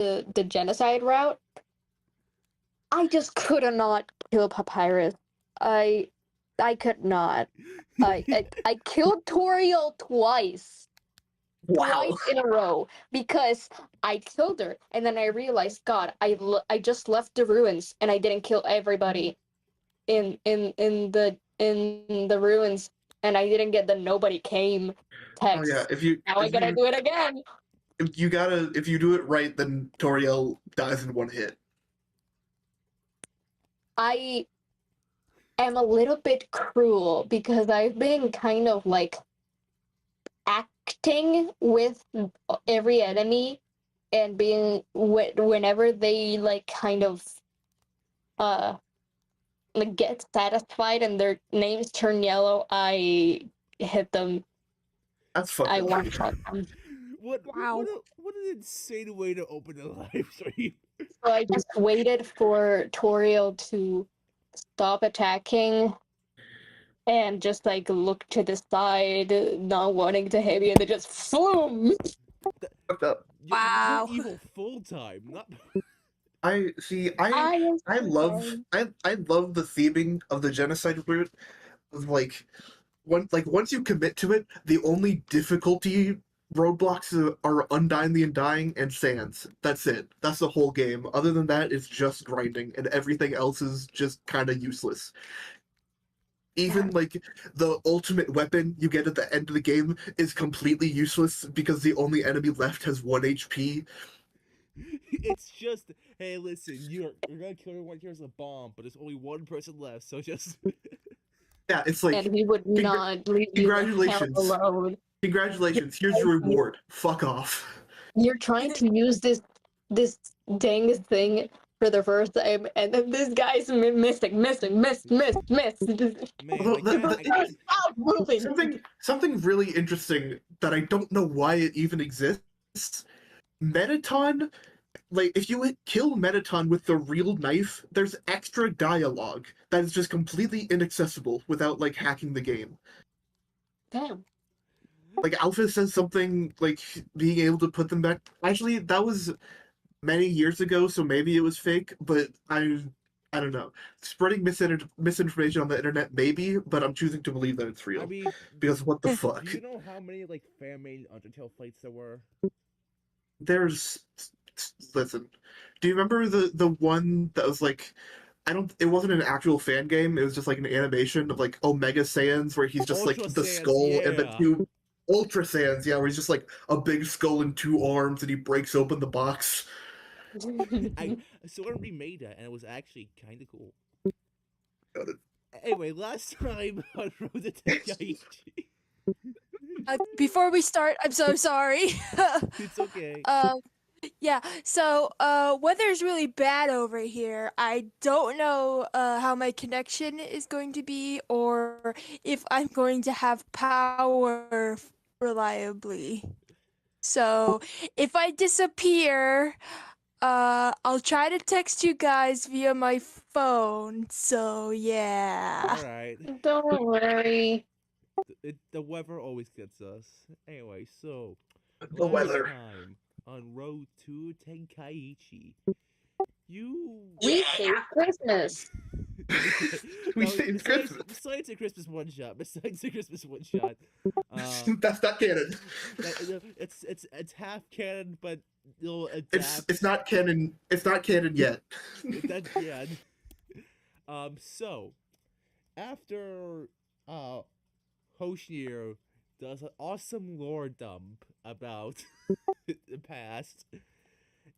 the genocide route, I just could not kill Papyrus. I I could not. I killed Toriel twice. Wow. Twice in a row because I killed her and then I realized, God, I just left the ruins and I didn't kill everybody in the ruins, and I didn't get the nobody came Oh yeah, text. Now I gotta do it again. if you do it right, then Toriel dies in one hit. I am a little bit cruel because I've been kind of like acting with every enemy and being whenever they like kind of uh like get satisfied and their names turn yellow, I hit them. That's fucked I up. one shot them. Wow. What an insane way to open a live stream. So I just waited for Toriel to stop attacking and just like look to the side, not wanting to hit me, and then just floom. Fucked up. You're Wow. evil full time, not. I see. I love I love the theming of the genocide route. Of once you commit to it, the only difficulty roadblocks are Undying the Undying and Sands. That's it. That's the whole game. Other than that, it's just grinding, and everything else is just kind of useless. Even like the ultimate weapon you get at the end of the game is completely useless because the only enemy left has 1 HP. It's just, hey, listen, you're gonna kill everyone. Here's a bomb, but there's only one person left, so just. Yeah, it's like And he would not leave you the hell congratulations. alone. Congratulations, here's your reward. Fuck off. You're trying to use this dang thing for the first time, and then this guy's missing. Man, Stop moving. Something really interesting that I don't know why it even exists. Metaton, like if you kill Metaton with the real knife, there's extra dialogue that is just completely inaccessible without like hacking the game. Damn. Like Alpha says something like being able to put them back. Actually, that was many years ago, so maybe it was fake, but I don't know. Spreading misinformation on the internet, maybe, but I'm choosing to believe that it's real. I mean, because what the fuck? do you know how many like fan-made Undertale fights there were? There's listen. Do you remember the one that was like it wasn't an actual fan game, it was just like an animation of like Omega Saiyans where he's just Ultra like the Saiyans, skull and the yeah. two Ultra Saiyans, yeah, where he's just like a big skull and two arms and he breaks open the box. Someone remade that, and it was actually kind of cool. Anyway, last time on Road to Tenkaichi. Before we start, I'm so sorry. It's okay. Yeah, so weather's really bad over here. I don't know how my connection is going to be or if I'm going to have power reliably. So if I disappear, I'll try to text you guys via my phone. So yeah. All right. Don't worry. The weather always gets us. Anyway, so The weather. time on Road to Tenkaichi. We saved Christmas. We saved Christmas. Besides a Christmas one shot. That's not canon. It's half canon, but it'll adapt. It's not canon. It's not canon yet. That's yeah. So after Hoshnir does an awesome lore dump about the past,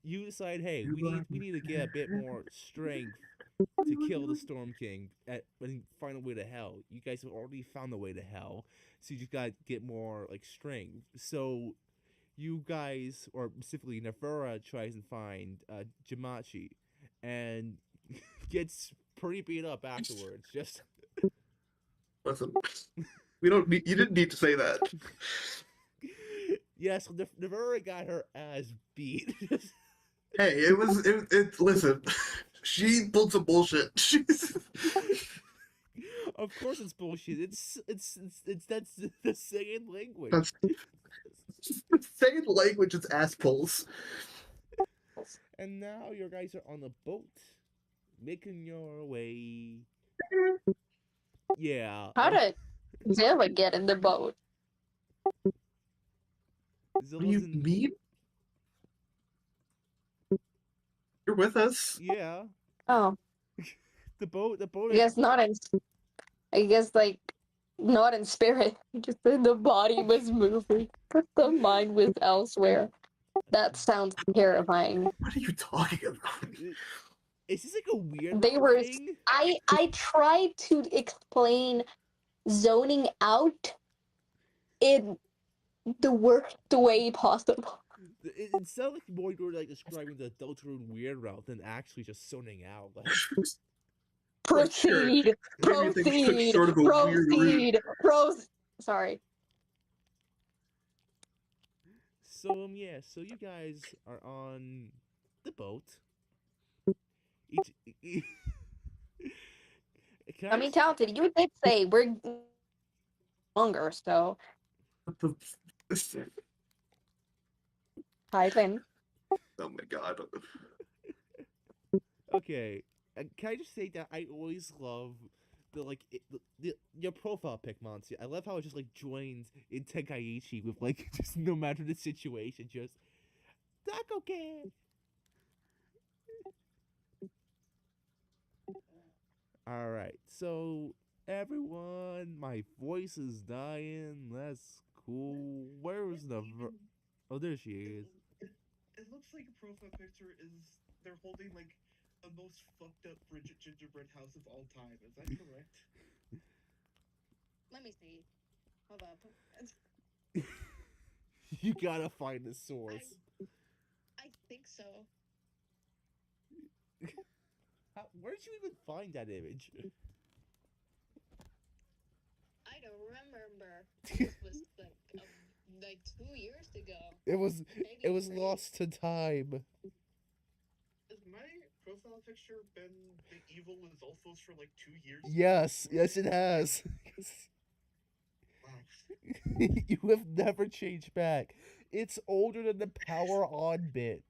you decide, hey, we need to get a bit more strength to kill the Storm King and find a way to hell. You guys have already found the way to hell, so you just gotta get more like strength. So you guys, or specifically Nefera, tries and find Jamachi and gets pretty beat up afterwards. Just Listen, we don't need. You didn't need to say that. yes, Nefera got her ass beat. Hey, it was. Listen, she pulled some bullshit. She's. Of course, it's bullshit. It's that's the Saiyan language. That's Saiyan language is ass pulls. And now your guys are on a boat, making your way. Yeah, How did Zilla get in the boat? What do Zilla's you in. mean? You're with us? Yeah, Oh, the boat I is. guess not in. I guess like not in spirit. Just the body was moving, but the mind was elsewhere. That sounds terrifying. What are you talking about? Is this like a weird They little were. thing? I tried to explain zoning out in the worst way possible. It sounded like more you were like describing the Deltarune weird route than actually just zoning out. Like, Like, sure, Proceed, maybe things took proceed, sort of a weird route. proceed, Sorry. so yeah, so you guys are on the boat. Each, can I I mean, just talented. You did say we're longer, so What the? Thailand. Oh my god. okay? Can I just say that I always love the like your profile pic, Monty. I love how it just like joins in Tenkaichi with like just no matter the situation, just Taco Can. All right, so everyone, my voice is dying. That's cool. Where's the? Oh, there she is. It looks like a profile picture is they're holding like the most fucked up Bridget gingerbread house of all time. Is that correct? Let me see. Hold up. You gotta find the source. I think so. Where did you even find that image? I don't remember. This was like 2 years ago. It was Maybe it was 3. lost to time. Has my profile picture been the evil is also for like 2 years? Yes, it has. Wow. You have never changed back. It's older than the power on bit.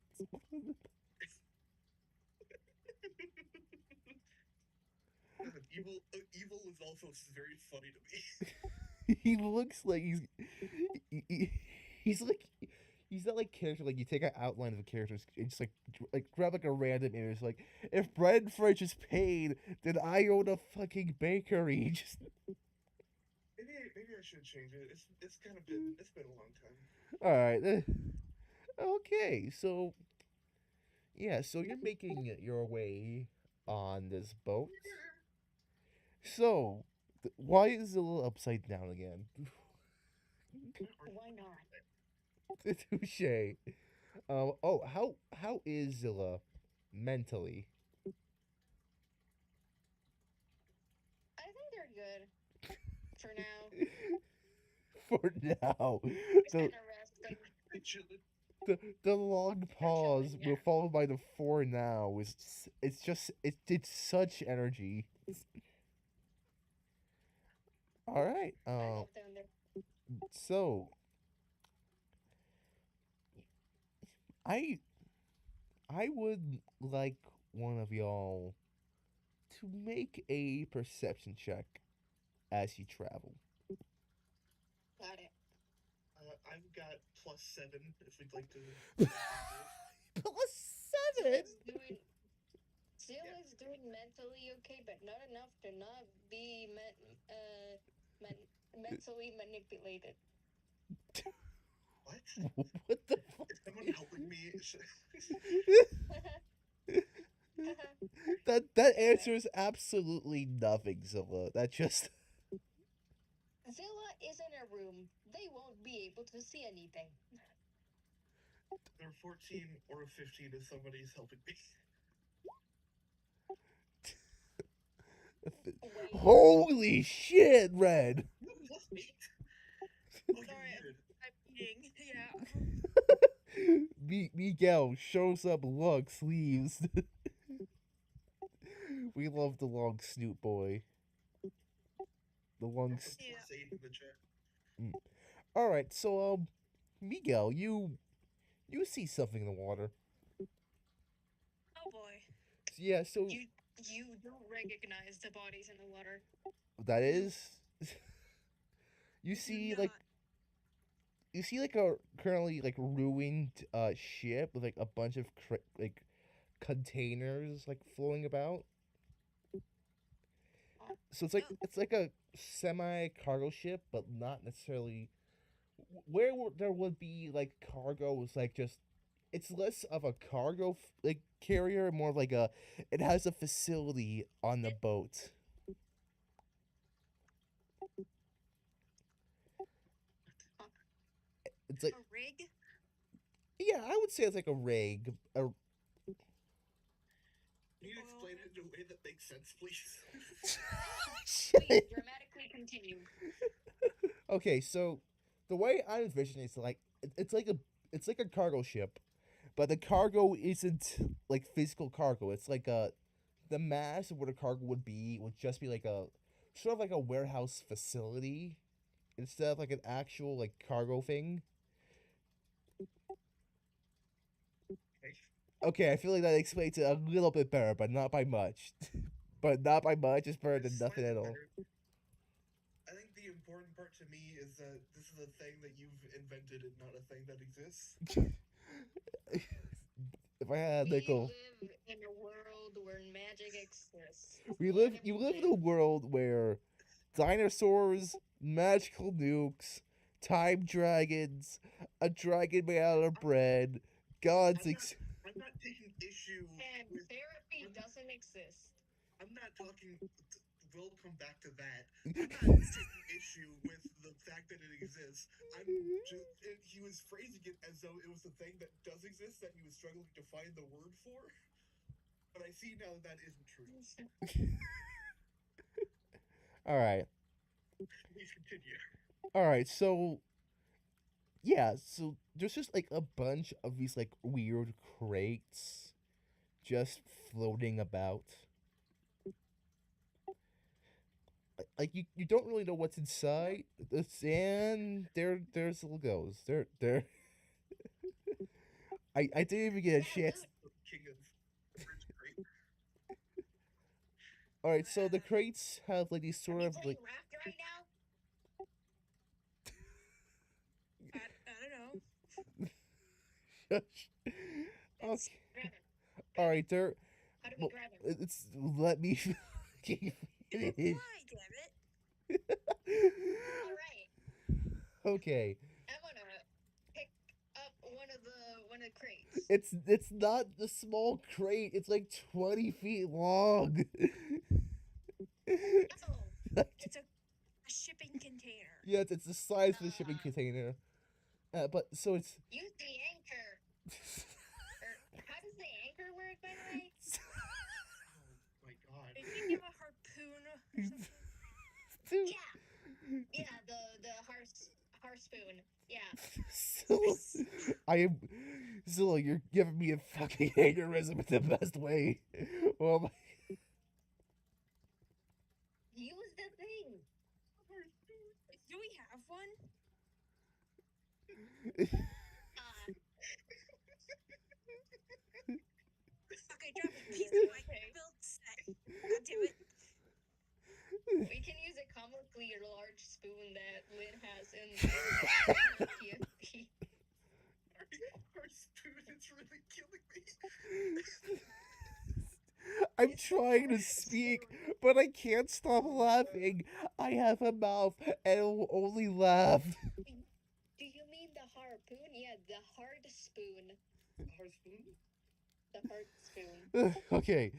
Evil is also very funny to me. He looks like he's like he's that like character like you take an outline of a character and just like grab like a random image like if bread fridge is paid then I own a fucking bakery. Just Maybe I should change it. It's kind of been a long time. all right. Okay, so yeah, so you're making your way on this boat. So why is it a little upside down again? Why not? Touche. Oh, how is Zilla mentally? I think they're good for now. For now, Just the kind of resting. the long pause Yeah. followed by the for now is it's such energy. All right. I love down there. So I I would like one of y'all to make a perception check as you travel. Got it. I've got +7 if we'd like to. +7. Zilla's doing mentally okay, but not enough to not be mentally manipulated. What? What the fuck? Is someone helping me? That answers absolutely nothing, Zilla. That just Zilla is in a room. They won't be able to see anything. They're 14 or 15 if somebody's helping me. holy shit, Red. +8. Sorry, I'm eating. Yeah. Miguel shows up long sleeves. We love the long snoot boy. The long. +8 in the chat. All right, so Miguel, you see something in the water. Yeah, so you don't recognize the bodies in the water. that is you I do see like not. you see like a currently like ruined ship with like a bunch of like containers like floating about. So No. it's like a semi cargo ship, but not necessarily where there would be like cargo was like just it's less of a cargo like carrier, more like a it has a facility on the boat. It's like A rig? yeah, I would say it's like a rig. Can you explain it in a way that makes sense, please? Please dramatically continue. Okay, so the way I envision it is like it's like a cargo ship, but the cargo isn't like physical cargo. It's like a the mass of what a cargo would be would just be like a sort of like a warehouse facility instead of like an actual like cargo thing. Okay, I feel like that explains it a little bit better, but not by much. But not by much. It's better than nothing at all. I think the important part to me is that this is a thing that you've invented and not a thing that exists. If I had a We nickel, live in a world where magic exists. you live in a world where dinosaurs, magical nukes, time dragons, a dragon made out of bread, gods. I'm not taking issue And with. therapy doesn't exist. I'm not talking. We'll come back to that. I'm not taking issue with the fact that it exists. I'm just. He was phrasing it as though it was a thing that does exist that he was struggling to find the word for. But I see now that isn't true. All right, Please continue. all right. So yeah, so there's just like a bunch of these like weird crates just floating about. Like you don't really know what's inside. And there's little goes. There I didn't even get a chance. King of Birds Great. All right, so the crates have like these Are sort you of playing like Raft right now? I don't know. It's okay. grab him. All Grab him. right, there. How do we Well, grab him? it's let me It's a finish. fly, damn it. All right. Okay, I'm gonna pick up one of the crates. it's not the small crate. It's like 20 feet long. Oh, It's a shipping container. Yeah, it's the size of a shipping container. But so it's. use the anchor. Or how does the anchor work, by the way? Oh my god. Did you give a harpoon or something? Yeah, the harpoon. Yeah. So, I am. Zilla, you're giving me a fucking aneurysm in the best way. Oh my. Use the thing. Do we have one? Okay, drop a piece of my build set. God damn it. We can use a comically large spoon that Lynn has in TFP. Our spoon is really killing me. I'm trying to speak, but I can't stop laughing. I have a mouth and it will only laugh. Do you mean the harpoon? Yeah, the hard spoon. Our spoon? The hard spoon. Okay.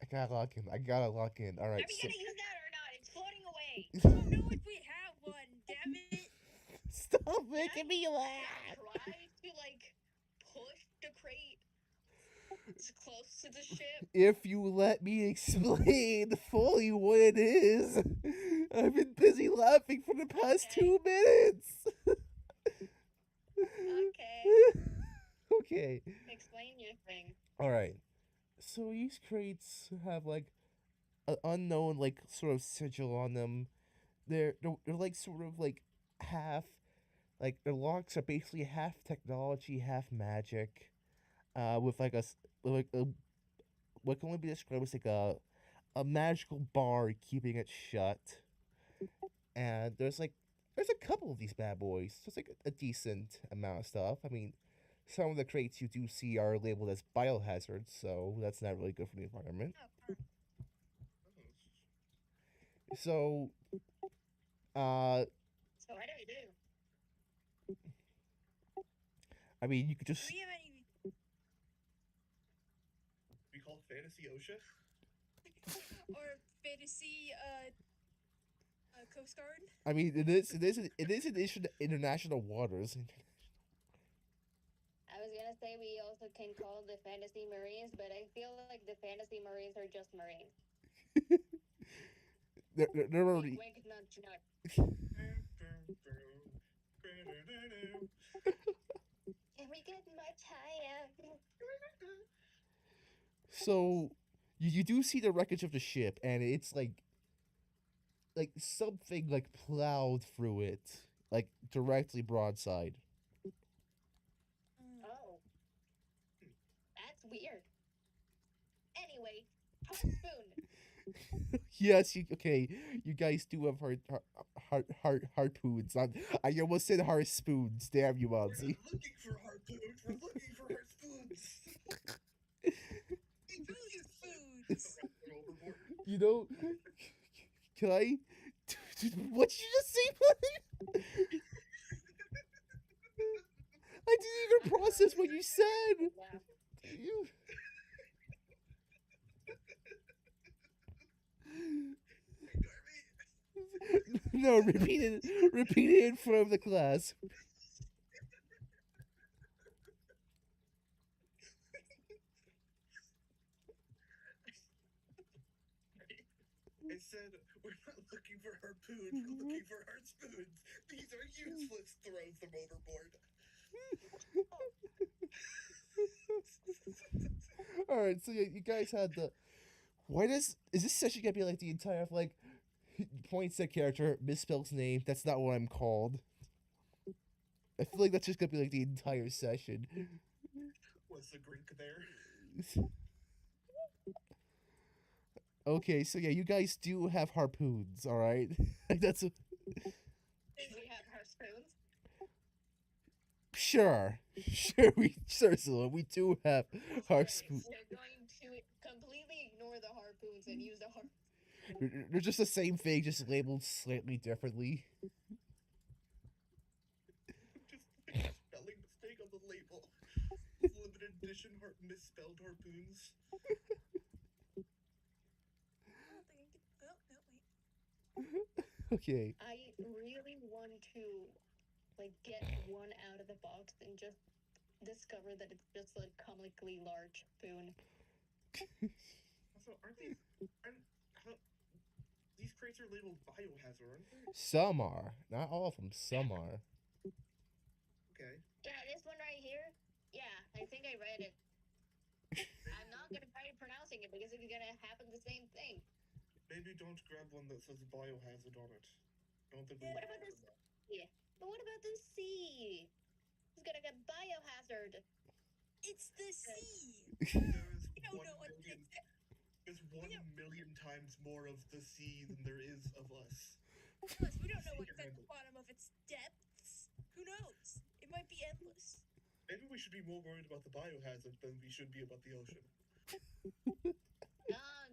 I gotta lock in. All right. Are we So, gonna use that or not? It's floating away. I don't know if we have one, damn it. stop making me laugh. Try to like push the crate as close to the ship. If you let me explain fully what it is, I've been busy laughing for the past Okay. 2 minutes. Okay. Okay. Explain your thing. All right. So these crates have like an unknown like sort of sigil on them. They're like sort of like half like their locks are basically half technology, half magic. With like a what can only be described as like a magical bar keeping it shut. And there's a couple of these bad boys. So it's like a decent amount of stuff. I mean, some of the crates you do see are labeled as biohazards, so that's not really good for the environment. So, uh, So what do we do? I mean, you could just. Do we have any? We call it Fantasy Ocean. Or fantasy Coast Guard? I mean, it is international waters. I was gonna say we also can call the Fantasy Marines, but I feel like the Fantasy Marines are just Marines. They're already. Wink, nudge, nudge. Can we get much higher? So, you do see the wreckage of the ship, and it's like something like plowed through it, like directly broadside. Oh, that's weird. Anyway, harpoon. Yes, okay. You guys do have harpoons. I almost said harpoons. Damn you, We're not Monzy. looking for harpoons. We're looking for harpoons. Foods. Overboard. You know, can I? What did you just say, buddy? I didn't even process what you said. Yeah. You... No, repeat it. Repeat it in front of the class. I said, we're not looking for harpoons, we're looking for harpoons. These are useless. Throws them overboard. Alright, so yeah, you guys had the. Why is this session gonna be like the entire like points at character, misspells name, that's not what I'm called. I feel like that's just gonna be like the entire session. Was the Grink there? Okay, so yeah, you guys do have harpoons, alright? Like that's a, Do we have harpoons? sure. Sure, we do have harpoons. They're going to completely ignore the harpoons and use the harpoons. They're just the same thing, just labeled slightly differently. Just spelling mistake on the label. Limited edition misspelled harpoons. Okay. I really want to like get one out of the box and just discover that it's just a comically large spoon. Also, these crates are labeled biohazard, aren't they? Some are. Not all of them. Some are. Okay. Yeah, this one right here. Yeah, I think I read it. I'm not gonna try pronouncing it because it's gonna happen the same thing. Maybe don't grab one that says biohazard on it. Don't think we What about the sea? But what about the sea? It's gonna get biohazard. It's the sea. There's don't know what There's 1,000,000 times more of the sea than there is of us. Plus, we don't know what's at the bottom of its depths. Who knows? It might be endless. Maybe we should be more worried about the biohazard than we should be about the ocean.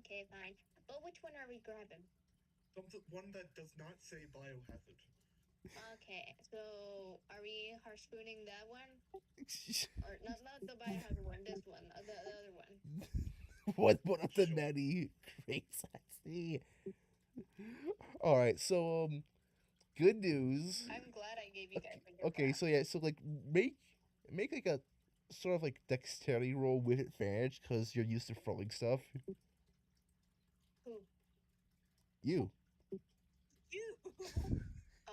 Okay, fine. But which one are we grabbing? One that does not say biohazard. Okay, so are we harspooning that one? Or not the biohazard one, this one, the other one. One of the many crates I see. Alright, so good news. I'm glad I gave you guys a good Okay, laugh. so yeah, so like make like a sort of like dexterity roll with advantage because you're used to throwing stuff. Who? You. You.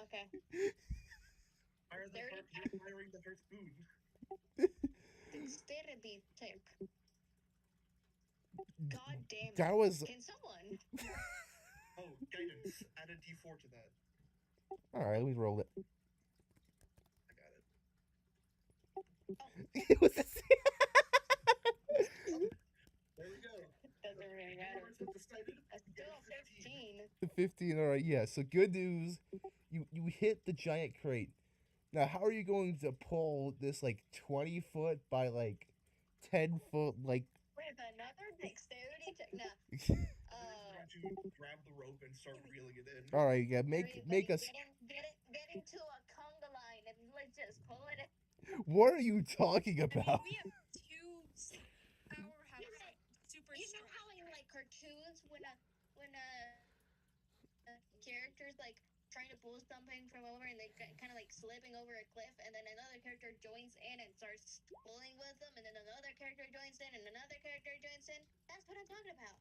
Okay. You're firing the harpoon. Dexterity check. God damn it. That was Can someone? Oh, guidance. Add a d4 to that. alright. Let me roll it. I got it. It was the same. There we go. decided That's to get still a 15. 15. 15. All right, yeah. So good news, you hit the giant crate. Now, how are you going to pull this like 20 foot by like 10 foot like? With another dexterity check. Nah. I'm going to grab the rope and start reeling it in. All right, yeah. Make Everybody us. get into a conga line and let's just pull it. What are you talking I mean, about? we have two powerhouse, like, super You know strong. how in like cartoons when characters like trying to pull something from over and they kind of like slipping over a cliff and then another character joins in and starts pulling with them and then another character joins in and another character joins in. That's what I'm talking about.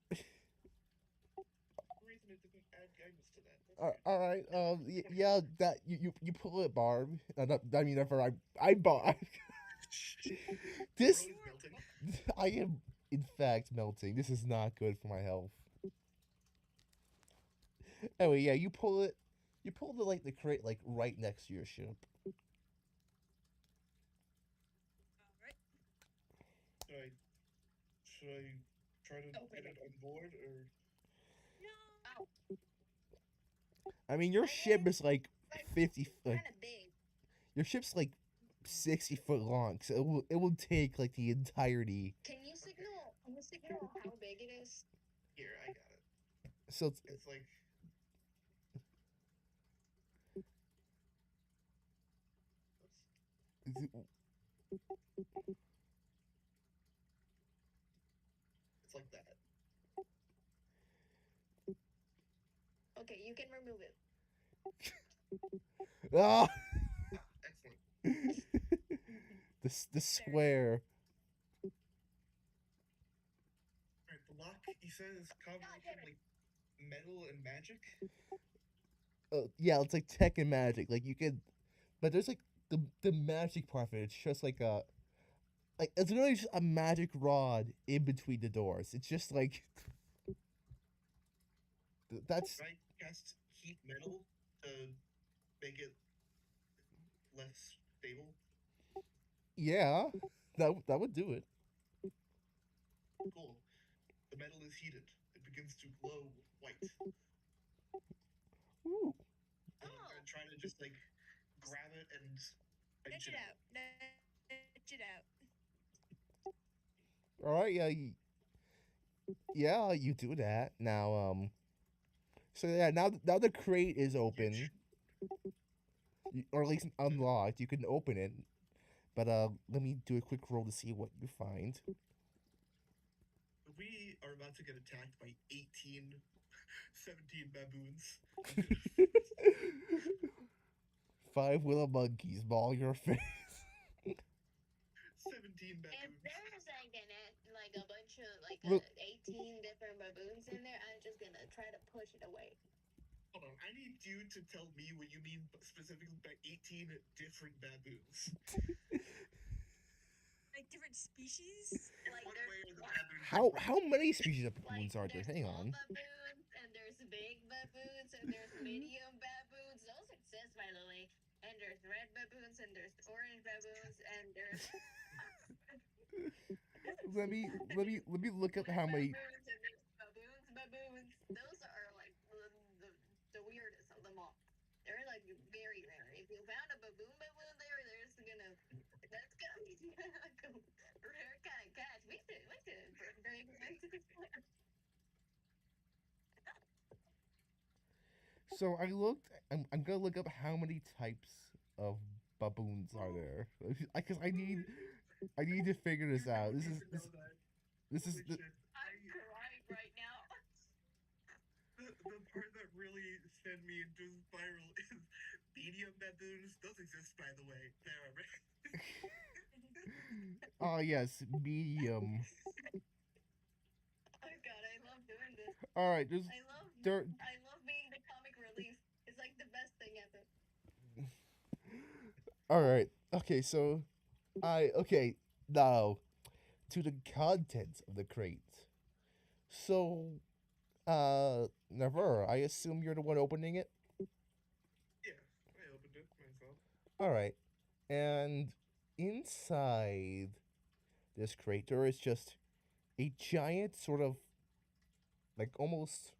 Reason it didn't add guidance to that. All right. Yeah. That you pull it, Barb. I mean, never. I Barb. This. Is melting. I am, in fact, melting. This is not good for my health. Anyway, yeah. You pull it. You pull the crate like right next to your ship. All right. Should I try to get it on board or? No. I mean, your ship is like 50. Kind Like of big. your ship's like 60 foot long, so it will take like the entirety. Can you signal? How big it is? Here, I got it. So It's like. It's like that. Okay, you can remove it. ah, Excellent. the square. Alright, the lock, you said, is a combination of like metal and magic? Yeah, it's like tech and magic. Like you could, but there's like the magic part of it. It's just like it's literally just a magic rod in between the doors. It's just like that's Can I cast heat metal to make it less stable? yeah, that would do it. Cool. The metal is heated. It begins to glow white. Ooh. I'm trying to just like grab it and Nudge it out. Nudge it out. All right, yeah, you do that now. So yeah, now the crate is open, or at least unlocked. You can open it, but let me do a quick roll to see what you find. We are about to get attacked by 17 baboons. 5 willow monkeys maul your face. 17 baboons. If there's like a bunch of like Look. 18 different baboons in there, I'm just gonna try to push it away. Hold on, I need you to tell me what you mean specifically by 18 different baboons. Like different species? Like what way are the baboons How many species of baboons are there? There's Hang small on. baboons, and there's big baboons, and there's medium baboons. Those exist, by the way. And there's red baboons, and there's orange baboons, and there's Let me look up how many. baboons, and there's baboons. Those are like the weirdest of them all. They're like very rare. If you found a baboon there, that's gonna be like a rare kind of catch. We should bring them to this plan. So I'm gonna look up how many types of baboons are there, because I need to figure this out. This is the, I'm crying right now. the part that really sent me into a spiral is medium baboons. Those exist, by the way. There are. oh yes, medium. Oh god, I love doing this. All right, there's I love there. being the comic relief. It's like the best thing ever. All right, okay, so okay now to the contents of the crate. So, Never. I assume you're the one opening it. Yeah, I opened it myself. All right, and inside this crate there is just a giant sort of like almost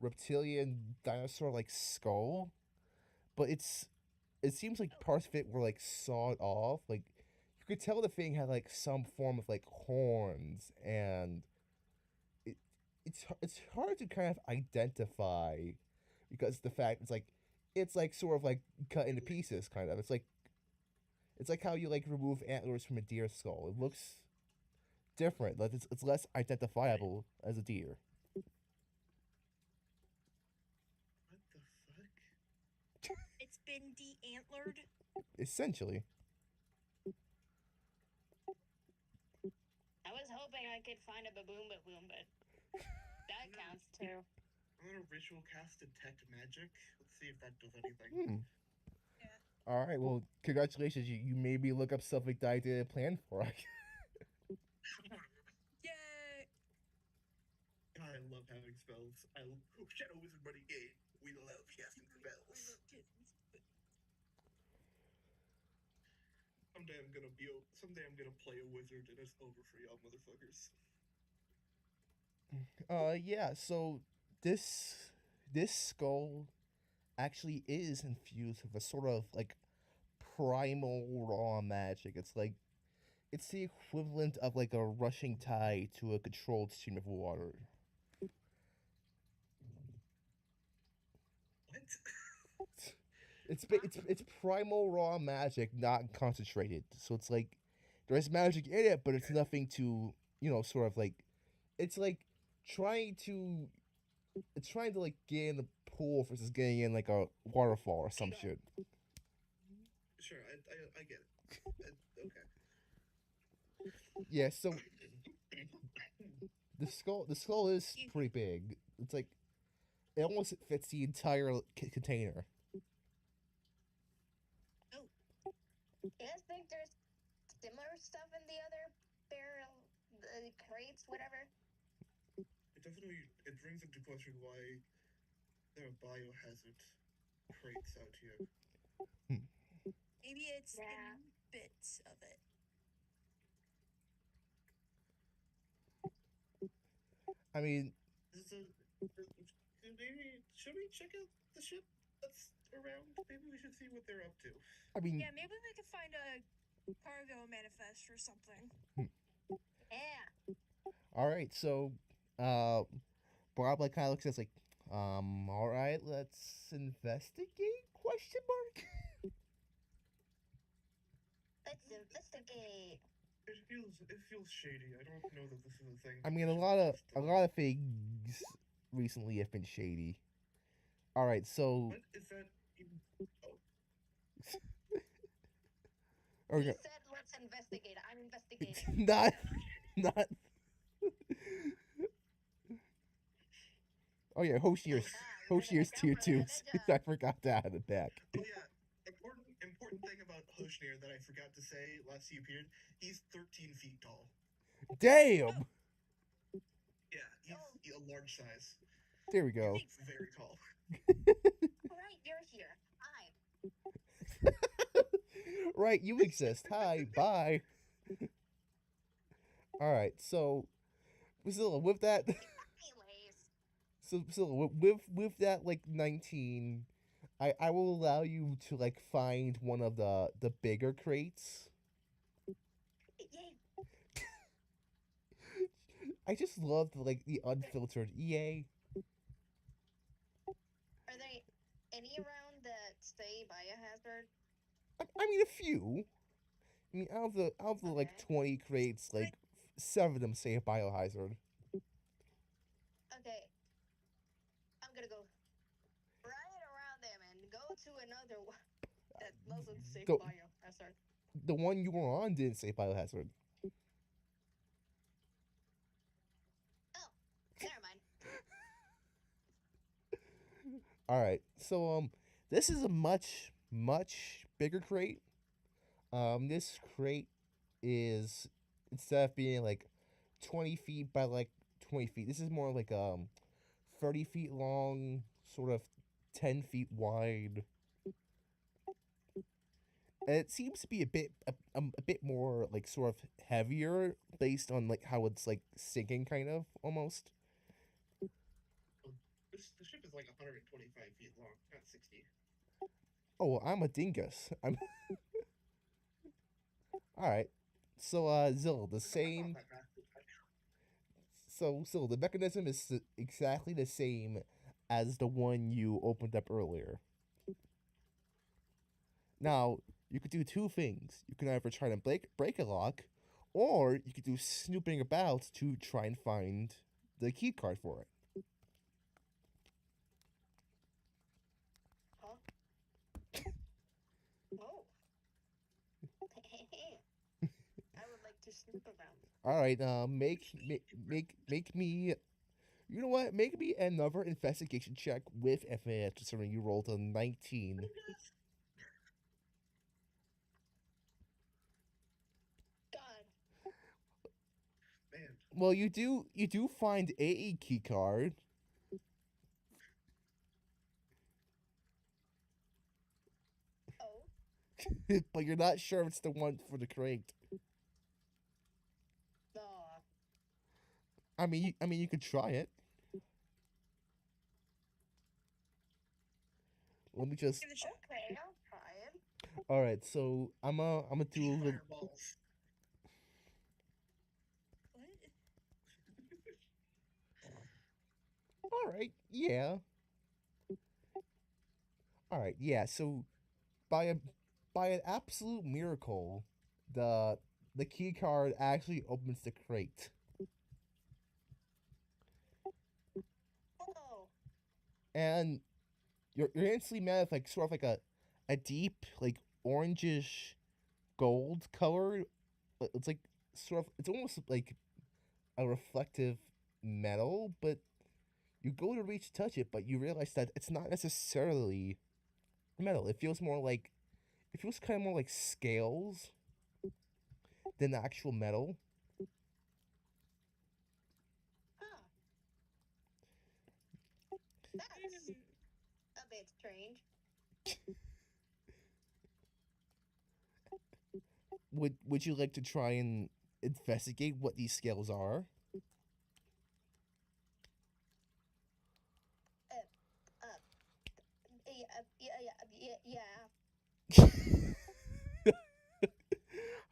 reptilian dinosaur like skull, but it seems like parts of it were like sawed off. Like you could tell the thing had like some form of like horns, and it it's hard to kind of identify because the fact it's like sort of like cut into pieces kind of. It's like how you like remove antlers from a deer skull. It looks different. Like it's less identifiable as a deer. What the fuck? It's been de-antlered. Essentially. I was hoping I could find a baboon, but that counts too. I'm gonna ritual cast detect magic. Let's see if that does anything. Yeah. All right. Well, congratulations. You maybe look up something that I didn't plan for. Yay! God, I love having spells. Shadow Wizard Buddy game. We love casting spells. Someday I'm gonna play a wizard and it's over for y'all motherfuckers. Yeah. So this this skull actually is infused with a sort of like primal raw magic. It's the equivalent of like a rushing tide to a controlled stream of water. What? It's primal raw magic, not concentrated. So it's like there's magic in it, but it's nothing to sort of like it's like trying to it's trying to like get in the pool versus getting in like a waterfall or some shit. Sure, I get it. Okay. Yeah, so the skull is pretty big. It's like it almost fits the entire container. You guys think there's similar stuff in the other barrel, the crates, whatever? It brings into question why there are biohazard crates out here. Maybe it's in bits of it. I mean, should we check out the ship that's around? Maybe we should see what they're up to. I mean, Yeah, maybe we could find a cargo manifest or something. Yeah. all right, so Bob like kind of looks at us like, all right, let's investigate? Question mark. Let's investigate. It feels shady. I don't know that this is a thing. I mean, a lot of things recently have been shady. All right, so What is that? Oh. He said, "Let's investigate." I'm investigating. Not. Oh yeah, Hoshnir's tier 2. I forgot to add it back. Oh yeah, important thing about Hoshnir that I forgot to say last he appeared. He's 13 feet tall. Damn. Yeah, he's a large size. There we go. He's very tall. Right, you're here. Hi. Right, you exist. Hi, bye. All right, so Priscilla, with that. So Priscilla, with that like 19, I will allow you to like find one of the bigger crates. Yay. I just love like the unfiltered EA. Are there any around that say biohazard? I mean a few. I mean out of the like 20 crates, like 7 of them say biohazard. Okay. I'm gonna go right around them and go to another one that doesn't say biohazard. The one you were on didn't say biohazard. Oh, never mind. All right, so this is a much bigger crate. This crate is, instead of being like 20 feet by like 20 feet, this is more like 30 feet long, sort of 10 feet wide. And it seems to be a bit more like sort of heavier based on like how it's like sinking kind of almost. like 125 feet long, not 60. Oh, well, I'm a dingus. I'm all right. So, Zill, the I'm not same. that fast. So the mechanism is exactly the same as the one you opened up earlier. Now, you could do two things. You can either try to break a lock, or you could do snooping about to try and find the key card for it. Huh? Oh. I would like to snoop around. All right, make me. You know what? Make me another investigation check with advantage, considering you rolled a 19. God. Man, Well, you do find a key card. Oh. But you're not sure if it's the one for the crate. Aw. I mean, you could try it. Let me just. Give it a shot. Okay, I'll try it. All right, so I'm gonna do a little. fireballs. What? All right, yeah. All right, yeah. So by a by an absolute miracle, the the key card actually opens the crate, Oh. and you're instantly met with like sort of like a deep like orangish gold color. It's like sort of it's almost like a reflective metal, but you go to reach to touch it, but you realize that it's not necessarily metal. It feels kind of more like scales than actual metal. Huh. That's a bit strange. Would you like to try and investigate what these scales are? Uh, uh, yeah.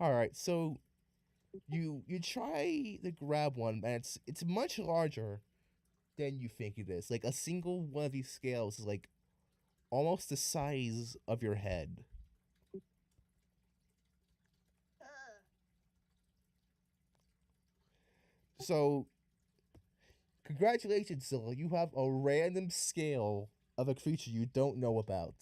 All right, so you try to grab one, and it's much larger than you think it is. Like a single one of these scales is like almost the size of your head. Uh, So congratulations, Zilla. You have a random scale of a creature you don't know about.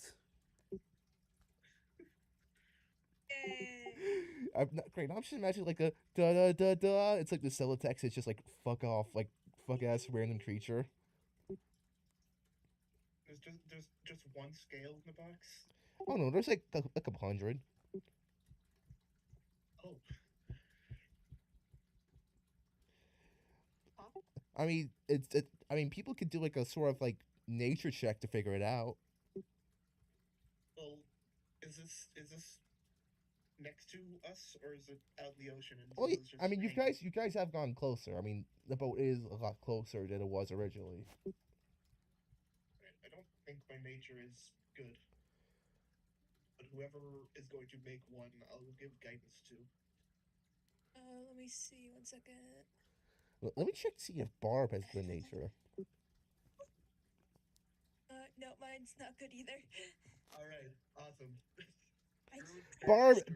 Yay. I'm not great. I'm just imagining like a da da da da. It's like the teletext. It's just like fuck off, like fuck ass random creature. There's just one scale in the box. Oh no, there's like a couple hundred. Oh, huh? I mean, I mean, people could do like a sort of like nature check to figure it out. well, is this next to us or is it out in the ocean and Well, Zilla's I just mean, hanging? you guys have gone closer. I mean, the boat is a lot closer than it was originally. I don't think my nature is good, but whoever is going to make one, I'll give guidance to. Let me see. 1 second. Let me check to see if Barb has good nature. No, mine's not good either. All right, awesome. I,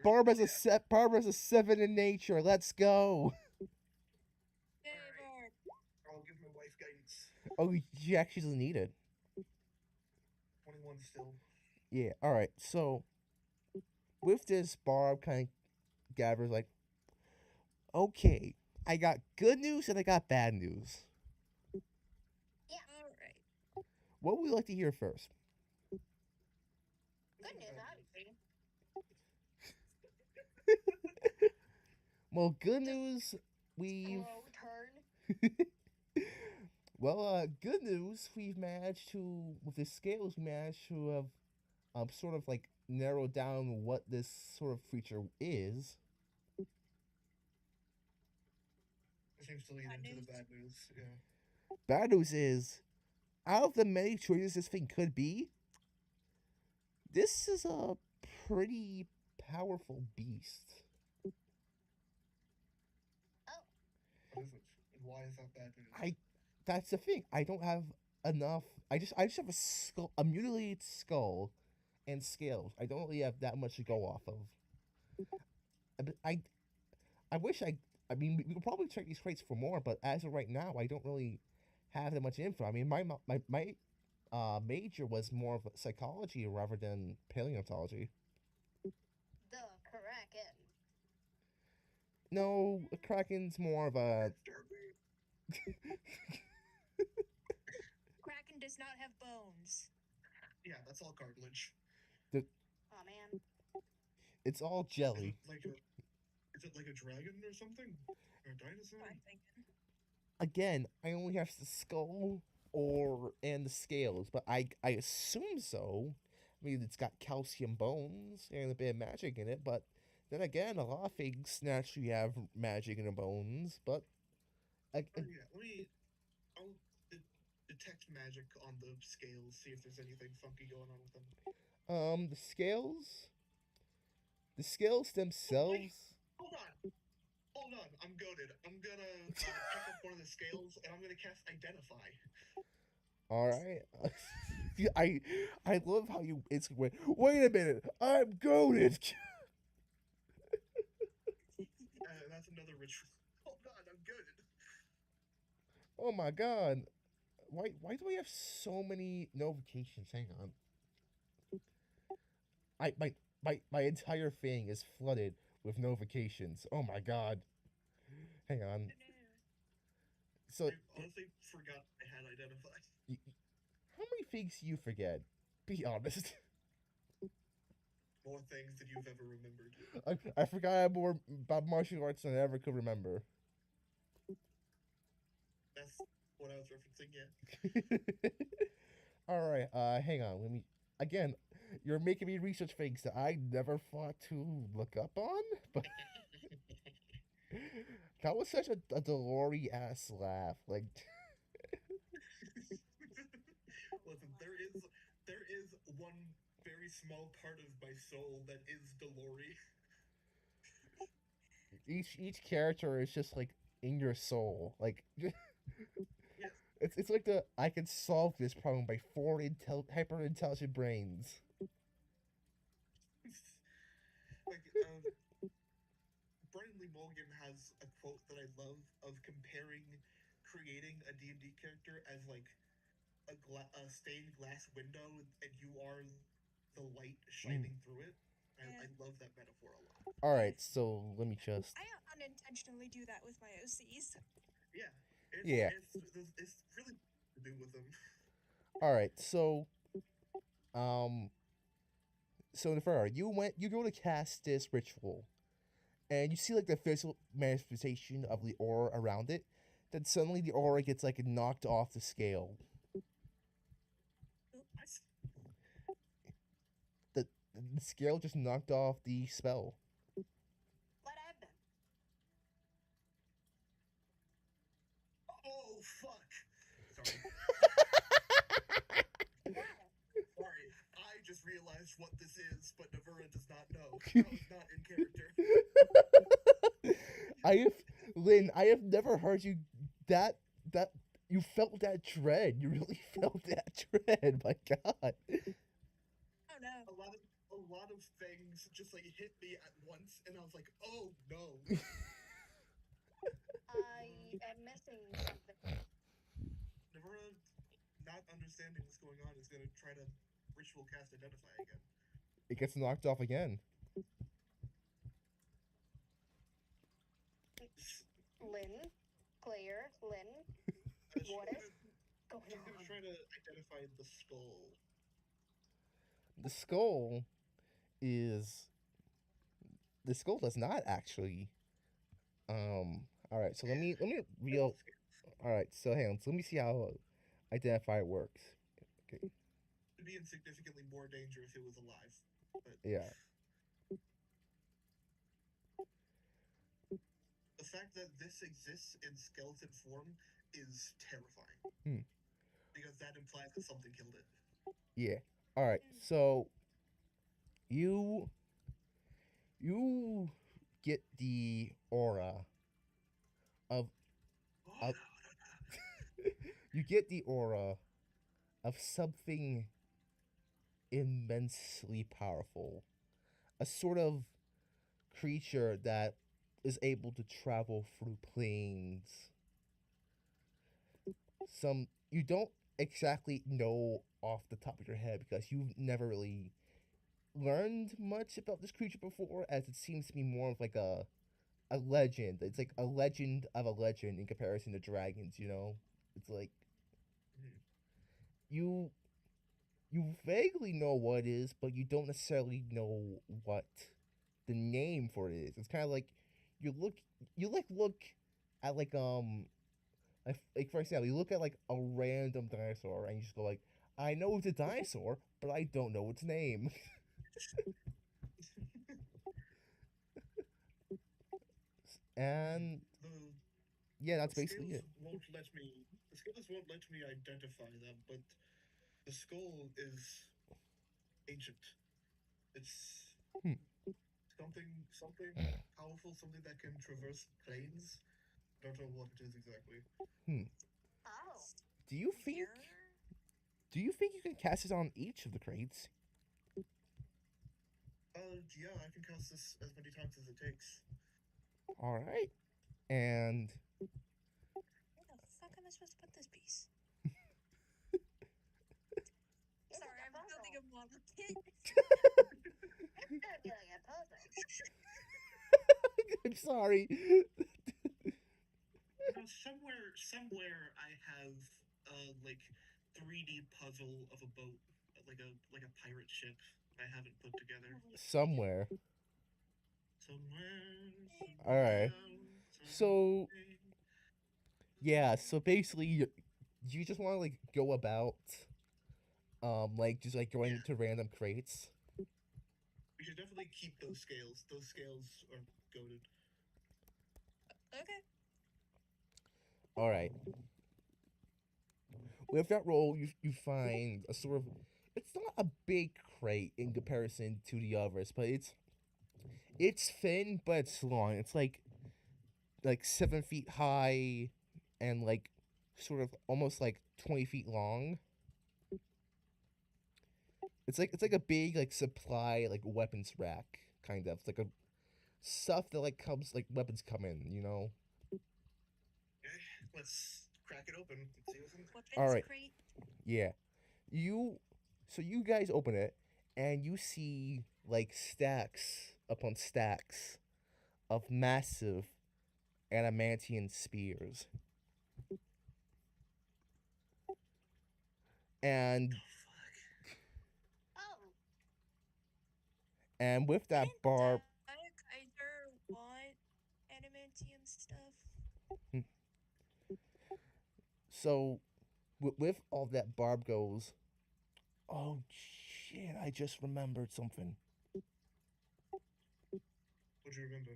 Barb has a 7 in nature. Let's go. Yay, Alright. Barb. I'll give my wife guidance. Oh, she actually doesn't need it. 21 still. Yeah. All right. So with this, Barb kind of gathers like, okay, I got good news and I got bad news. All right. What would we like to hear first? Good news, obviously. Well, good news, we've Slow turn. good news, we've managed to with the scales, we managed to have sort of like narrowed down what this sort of creature is. It seems to lead Bad into the news. bad news. Yeah. Bad news is out of the many choices this thing could be, this is a pretty powerful beast. What is it? And why is that bad news? That's the thing. I don't have enough. I just have a skull, a mutilated skull, and scales. I don't really have that much to go off of. I I wish I mean, we could probably check these crates for more, but as of right now, I don't really have that much info. I mean, my major was more of psychology rather than paleontology. The Kraken. No, a Kraken's more of a. Kraken does not have bones. Yeah, that's all cartilage. The, Oh man. it's all jelly. Is it like a dragon or something? Or a dinosaur? I'm thinking. Again, I only have the skull and the scales, but I assume so. I mean, it's got calcium bones and a bit of magic in it, but then again, a lot of things naturally have magic in the bones. But Yeah, I'll detect magic on the scales, see if there's anything funky going on with them. the scales themselves. Wait, hold on. I'm goaded. I'm gonna pick up one of the scales and I'm gonna cast Identify. All right. I love how you instantly wait a minute. I'm goaded. That's another ritual. Hold on, I'm goaded. Oh my god. Why do we have so many notifications? Hang on. I my entire thing is flooded with notifications. Oh my god. Hang on. So I honestly forgot I had Identified. how many things do you forget? Be honest. More things than you've ever remembered. I forgot more about martial arts than I ever could remember. That's what I was referencing, yeah. All right, hang on. Let me again. You're making me research things that I never thought to look up on, but that was such a Delory ass laugh. Like, Listen, there is one very small part of my soul that is Delory. each character is just like in your soul. Like, Yes. it's like the I can solve this problem by four hyper intelligent brains. Like, Brian Lee Mulligan has a quote that I love of comparing creating a D&D character as like a stained glass window and you are the light shining through it. I love that metaphor a lot. All right, so let me just. I unintentionally do that with my OCs. Yeah. Yeah. It's really to do with them. All right, so so Neferra, you go to cast this ritual, and you see like the physical manifestation of the aura around it. Then suddenly the aura gets like knocked off the scale. The scale just knocked off the spell. What happened? Oh fuck! Sorry. Sorry, I just realized what this is, but Navura does not know. That was not in character. I have never heard you that you felt that dread. You really felt that dread. My God. Oh no. A lot of things just like hit me at once, and I was like, oh no. I am missing something. Navura, not understanding what's going on, is gonna try to ritual cast Identify again. It gets knocked off again. Lynn, Claire, Lynn, what is going She's on? gonna try to identify the skull. The skull is the skull does not actually. All right. So let me real. All right. So hang on. So let me see how identify works. Okay. It'd be insignificantly more danger if it was alive. But Yeah. the fact that this exists in skeleton form is terrifying. because that implies that something killed it. Yeah. All right. So you you get the aura of of you get the aura of something immensely powerful. A sort of creature that is able to travel through planes. Some you don't exactly know off the top of your head because you've never really learned much about this creature before, as it seems to be more of like a legend. It's like a legend of a legend in comparison to dragons. It's like you you vaguely know what it is, but you don't necessarily know what the name for it is. It's kind of like you look look at like for example, you look at like a random dinosaur and you just go like, I know it's a dinosaur, but I don't know its name. And The yeah, that's the basically scales it. won't let me. The scales won't let me identify them, but the skull is ancient. It's Hmm. something powerful, something that can traverse planes. Don't know what it is exactly. Hmm. Do you think? Do you think you can cast it on each of the crates? Yeah, I can cast this as many times as it takes. All right. And Where the fuck am I supposed to put this piece? Sorry, I'm building a model kit. I'm sorry. Somewhere I have like 3D puzzle of a boat, like a pirate ship. I haven't put together. Somewhere. Somewhere, All somewhere right. down, So somewhere. yeah. So basically, you just want to like go about, like just like going Yeah, to random crates. we should definitely keep those scales. Those scales are goaded. Okay. All right. With that roll, you find a sort of. It's not a big crate in comparison to the others, but it's thin, but it's long. It's like 7 feet high, and like sort of almost like 20 feet long. It's like a big like supply like weapons rack kind of. It's like a stuff that like comes like weapons come in. Okay, let's crack it open and see what's in there. All Weapons right. crate. Yeah. You so you guys open it and you see like stacks upon stacks of massive adamantium spears. And Oh fuck! and with that Didn't barb Kaiser want adamantium stuff? so with all that barb goes, oh shit, I just remembered something. What do you remember?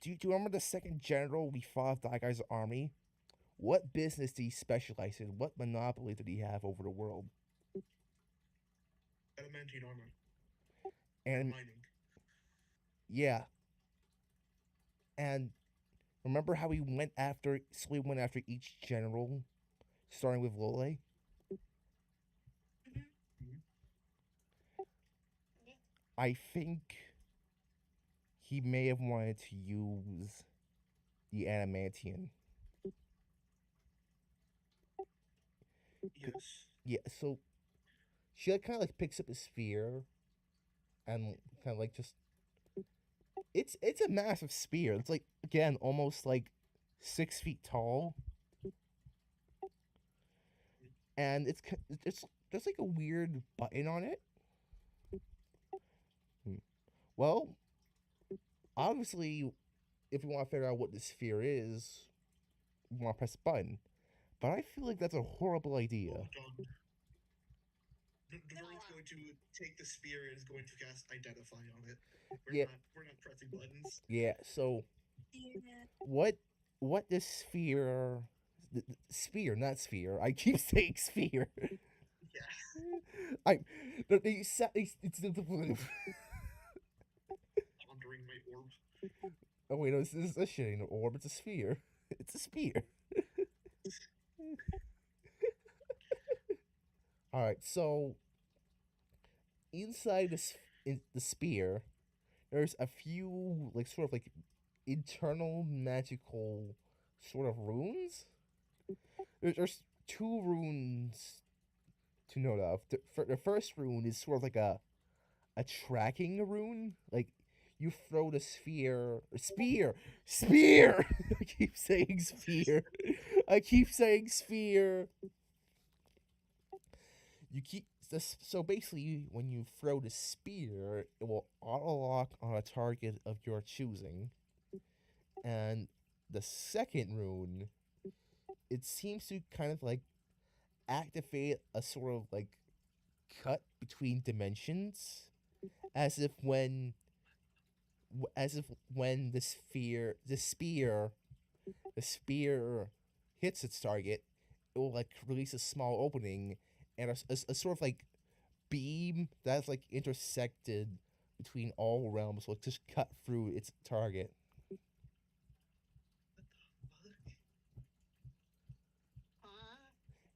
Do you remember the second general we fought of that guy's army? What business did he specialize in? What monopoly did he have over the world? Adamantine armor and And mining. yeah, and remember how we went after each general, starting with Lole? Mm-hmm. Mhm. I think he may have wanted to use the adamantium. Yes. Yeah, so she like kind of like picks up a spear and kind of like just it's a massive spear. It's like again almost like 6 feet tall, and it's there's like a weird button on it. Hmm. Well, obviously, if we want to figure out what this sphere is, we want to press a button. But I feel like that's a horrible idea. Hold on. Dvorin's going to take the spear and is going to cast identify on it. Yeah, We're not pressing buttons. yeah. So Yeah. what this sphere Sphere, not sphere. I keep saying sphere. Yeah. I it's the Pondering my orb. oh wait, no, this is a shit ain't an orb. It's a sphere. It's a sphere. All right, so inside in the spear, there's a few like sort of like internal magical sort of runes. There's two runes to note of. The first rune is sort of like a tracking rune. Like you throw the spear. I keep saying sphere. I keep saying sphere. You keep this. So basically, when you throw the spear, it will auto lock on a target of your choosing. And the second rune, it seems to kind of like activate a sort of like cut between dimensions, as if when the spear hits its target, it will like release a small opening and a sort of like beam that's like intersected between all realms will just cut through its target.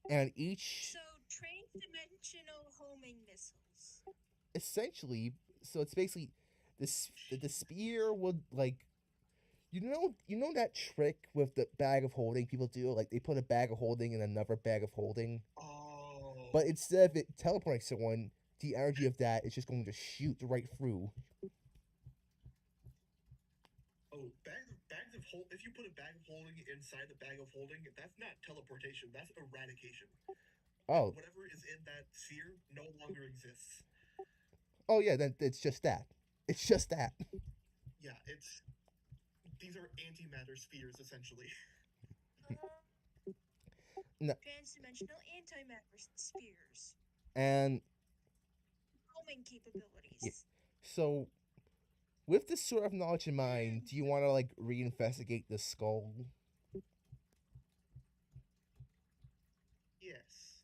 And each So trans-dimensional homing missiles. essentially, so it's basically the spear would like you know that trick with the bag of holding people do, like they put a bag of holding in another bag of holding, Oh. but instead of it teleporting someone, the energy of that is just going to shoot right through. Oh, bags of hold. If you put a bag of holding inside the bag of holding, that's not teleportation. That's eradication. Oh, Whatever is in that sphere no longer exists. oh yeah, then it's just that. It's just that. Yeah, these are antimatter spheres essentially. No, Trans-dimensional antimatter spheres. and Homing capabilities. yeah, so with this sort of knowledge in mind, do you want to like reinvestigate the skull? Yes.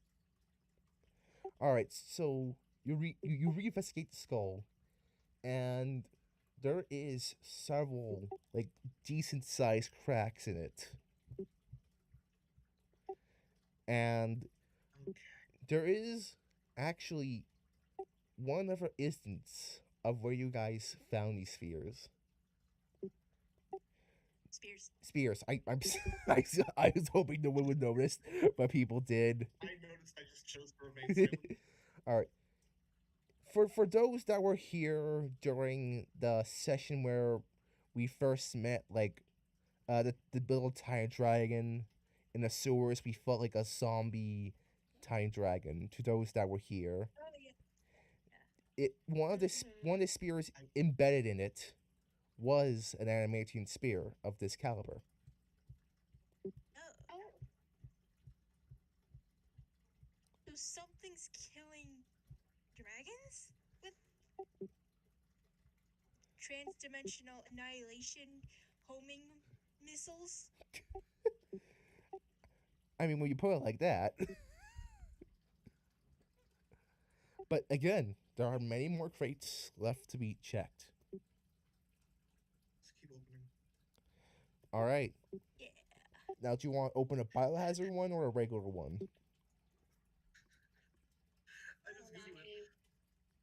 All right, so you reinvestigate the skull, and there is several like decent sized cracks in it, and Okay. there is actually one other instance of where you guys found these spheres. Spears. I was hoping no one would notice, but people did. I noticed. I just chose to remain silent. All right. For those that were here during the session where we first met, like the little tiny dragon in the sewers, we felt like a zombie tiny dragon. To those that were here, Oh yeah. it one of the spears embedded in it was an adamantium spear of this caliber. Oh. So something's killing dragons with trans-dimensional annihilation homing missiles? I mean, when you put it like that. But again, there are many more crates left to be checked. Let's keep opening. All right. Yeah. Now, do you want to open a biohazard one or a regular one? I just Googled it.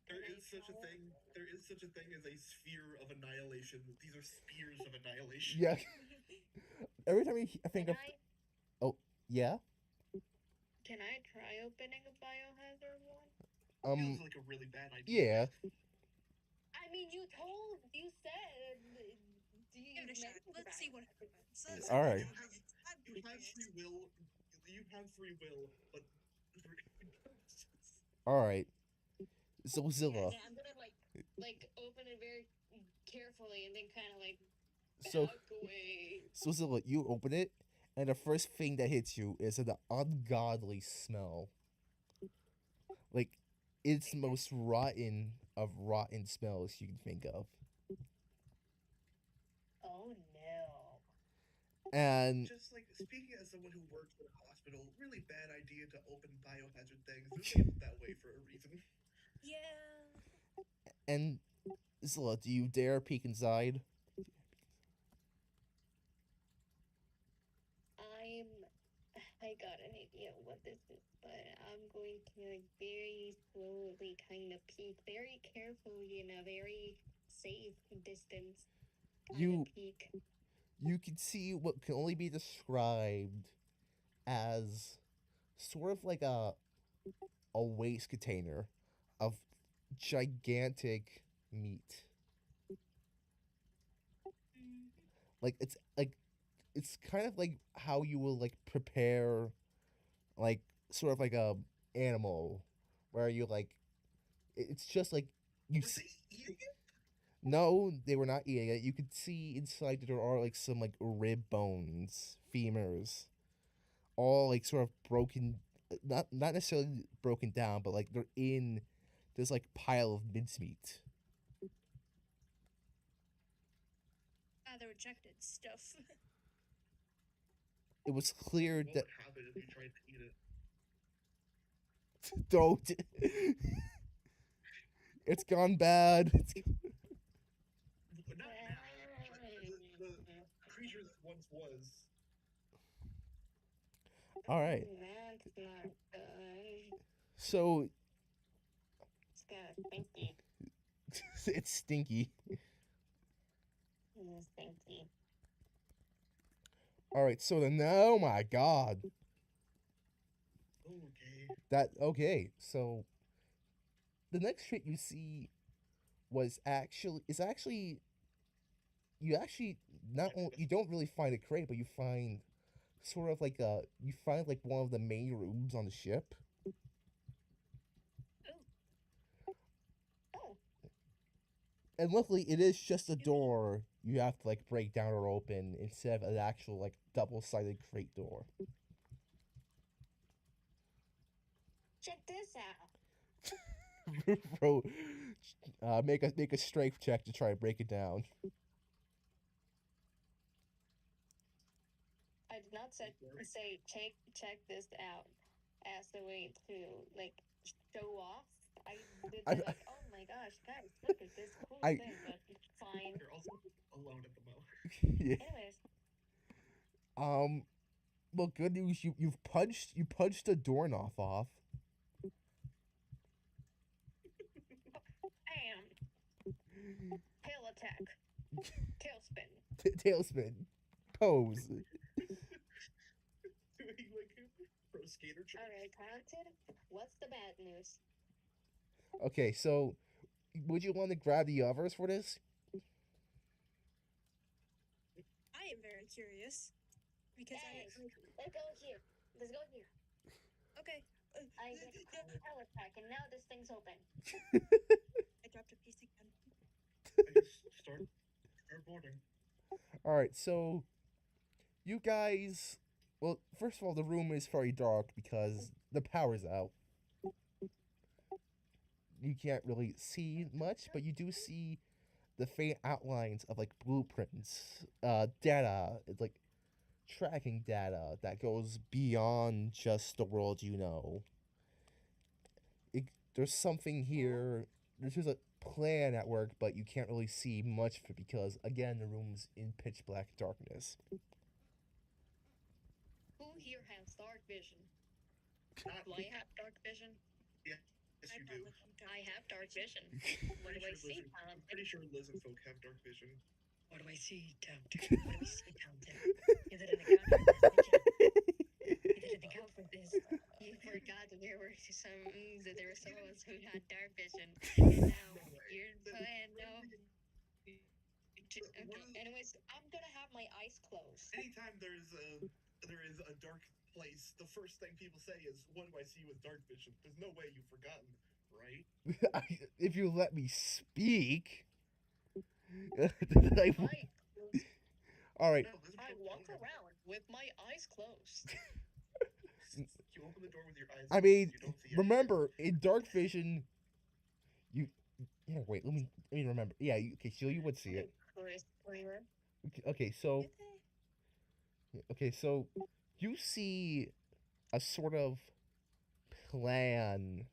There is such a thing. There is such a thing as a sphere of annihilation. These are spears of annihilation. Yeah. Every time I think of. Oh, yeah? Can I try opening a biohazard one? Feels like a really bad idea. Yeah. I mean, you said. Give it a shot. Let's see what happens. All right. You have free will. You have free will, but. All right. So Zilla. Yeah, I'm gonna like open it very carefully and then kind of like So back away. So Zilla, you open it, and the first thing that hits you is an ungodly smell. Like, it's the most rotten of rotten smells you can think of. Oh no. And just like speaking as someone who works at a hospital, really bad idea to open biohazard things. They're labeled that way for a reason. Yeah. and Zilla, do you dare peek inside? I got an idea what this is, but I'm going to like very slowly kind of peek, very carefully in a very safe distance kind of You peek. you can see what can only be described as sort of like a waste container of gigantic meat. Like it's kind of like how you will like prepare like sort of like a animal where you like it's just like you Were see, they eating it? no, they were not eating it. You could see inside that there are like some like rib bones, femurs, all like sort of broken, not necessarily broken down, but like they're in this like pile of mincemeat. Rather rejected stuff. It was clear What that would happen if you tried to eat it? don't. It's gone bad. Not now, but the creature that once was. All right. That's not good. So It's kind of stinky. it's stinky. It's stinky. All right. So then, oh my god, Okay. that okay. So the next trick you see was actually is actually you actually not only you don't really find a crate, but you find sort of like you find like one of the main rooms on the ship. Oh, And luckily, it is just a door you have to like break down or open instead of an actual like double-sided crate door. check this out. Bro, make a strength check to try and break it down. I did not say check this out as a way to like show off. I did I, say like, oh my gosh, guys, look at this cool I thing, but it's fine. You're also alone at the mouth. yeah. Anyways, Um. Well, good news. You punched the doorknob off. bam, tail attack, tailspin. Tailspin. Pose. Doing like pro skater trick. All right, content. What's the bad news? Okay, so would you want to grab the others for this? I am very curious because Hey, let's go here. Let's go here. okay. I get tail attack, and now this thing's open. I dropped a piece again. I just start boarding. All right, so you guys. Well, first of all, the room is very dark because the power's out. You can't really see much, but you do see the faint outlines of like blueprints, data, it's like tracking data that goes beyond just the world you know. There's something here. There's just a plan at work, but you can't really see much of it because, again, the room's in pitch black darkness. Who here has dark vision? Not Do I have dark vision? Yes, you do. I have dark vision. What do I see, I'm pretty sure lizard folk have dark vision. What do I see, Tempted? What do we see, Tempted? You didn't account for this, did you? You didn't account for this. You forgot that there were some of us who had dark vision, and now you're playing no. Okay. Anyways, I'm gonna have my eyes closed. Anytime there is a dark place, the first thing people say is, "What do I see with dark vision?" There's no way you've forgotten, right? If you let me speak. All right. No, I walk around with my eyes closed. You open the door with your eyes. I mean, you don't see remember in dark vision, you. Yeah, wait. Let me remember. Yeah. Okay. So you would see it. Okay. So. Okay, so you see a sort of plan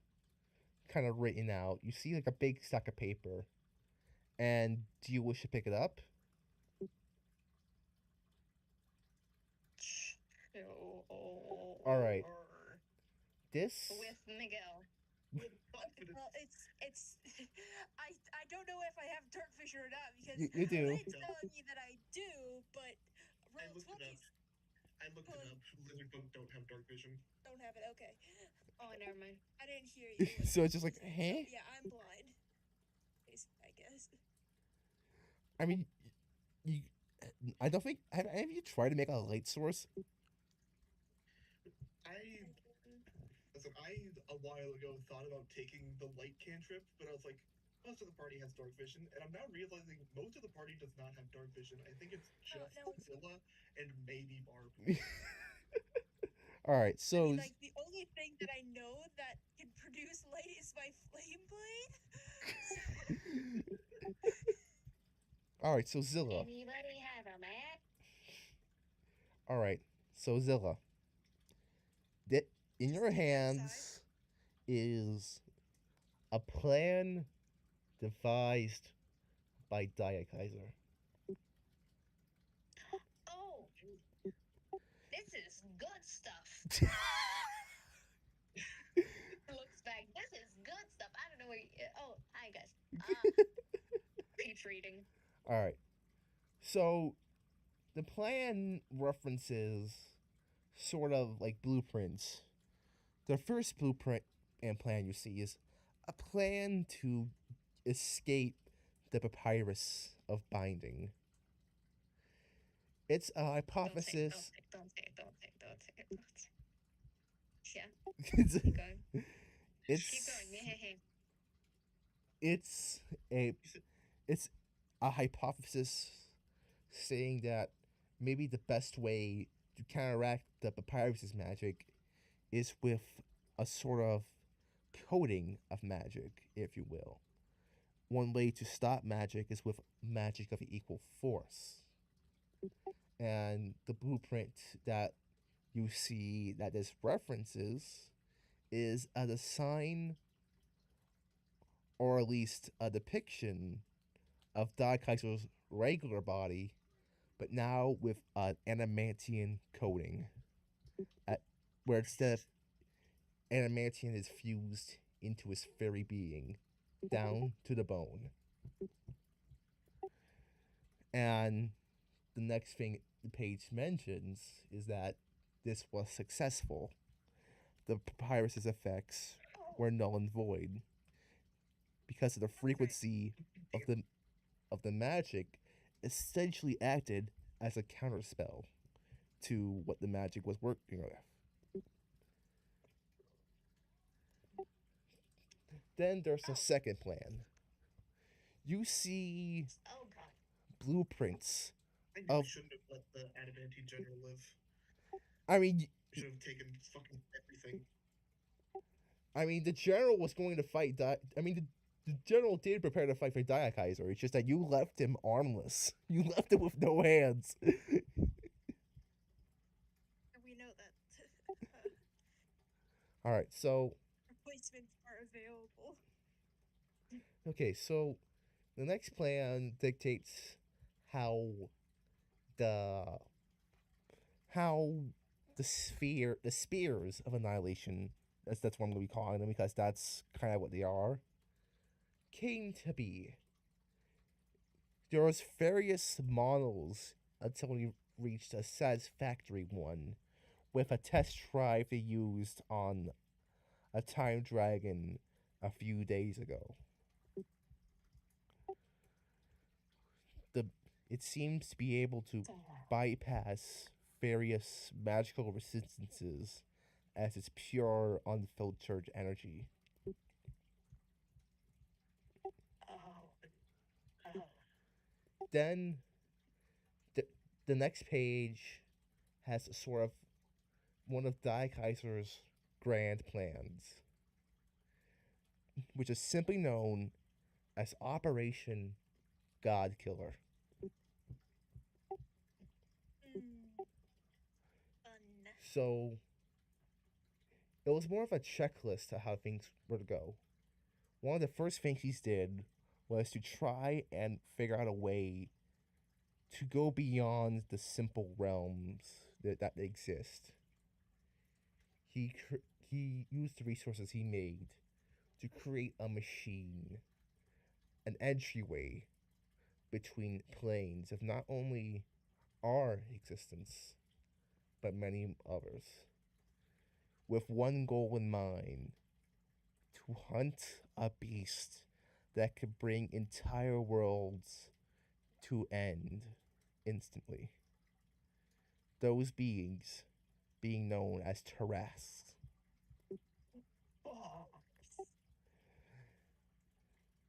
kind of written out. You see like a big stack of paper, and do you wish to pick it up? All right. This With Miguel. Well, it's I don't know if I have dark vision or not because you do. Blade's telling me that I do, but I looked it up. I looked it up. Lizard folk don't have dark vision. Don't have it. Okay. Oh, never mind. I didn't hear you. So it's just like, So, hey. yeah, I'm blind. I guess. I mean, you. I don't think. Have any of you tried to make a light source? I a while ago thought about taking the light cantrip, but I was like, most of the party has dark vision, and I'm now realizing most of the party does not have dark vision. I think it's just Zilla and maybe Barb. All right, so I mean, like the only thing that I know that can produce light is my flame blade. all right, so Zilla. Anybody have a map? All right, so Zilla. In your hands is a plan devised by Tenkaichi. Oh, this is good stuff. Looks back. This is good stuff. I don't know where. Oh, hi guys. Peach reading. All right, so the plan references sort of like blueprints. The first blueprint and plan you see is a plan to escape the papyrus of binding. It's a hypothesis. Don't say it. Yeah. it's, Keep going. it's Keep going. it's a it's a hypothesis saying that maybe the best way to counteract the papyrus's magic is with a sort of coding of magic, if you will. One way to stop magic is with magic of equal force. And the blueprint that you see that this references is a design or at least a depiction of Daikai's regular body, but now with an adamantian coating, where instead of adamantium is fused into his very being, down to the bone. And the next thing the page mentions is that this was successful. The papyrus's effects were null and void because of the frequency of the magic essentially acted as a counterspell to what the magic was working with. Then there's a second plan. You see blueprints of. Shouldn't have let the adamantine general live. I mean, should have taken fucking everything. I mean, the general was going to fight. The general did prepare to fight for Tenkaichi. It's just that you left him armless. You left him with no hands. We know that. All right, so replacements are available. Okay, so the next plan dictates how the the spears of annihilation, that's what I'm gonna be calling them because that's kind of what they are, came to be. There was various models until we reached a satisfactory one with a test drive they used on a time dragon a few days ago. It seems to be able to bypass various magical resistances as its pure, unfiltered energy. Then the next page has sort of one of Daikaiser's grand plans, which is simply known as Operation God Killer. So it was more of a checklist to how things were to go. One of the first things he did was to try and figure out a way to go beyond the simple realms that exist. He used the resources he made to create a machine, an entryway between planes of not only our existence, but many others, with one goal in mind: to hunt a beast that could bring entire worlds to end instantly. Those beings being known as Tarrasques.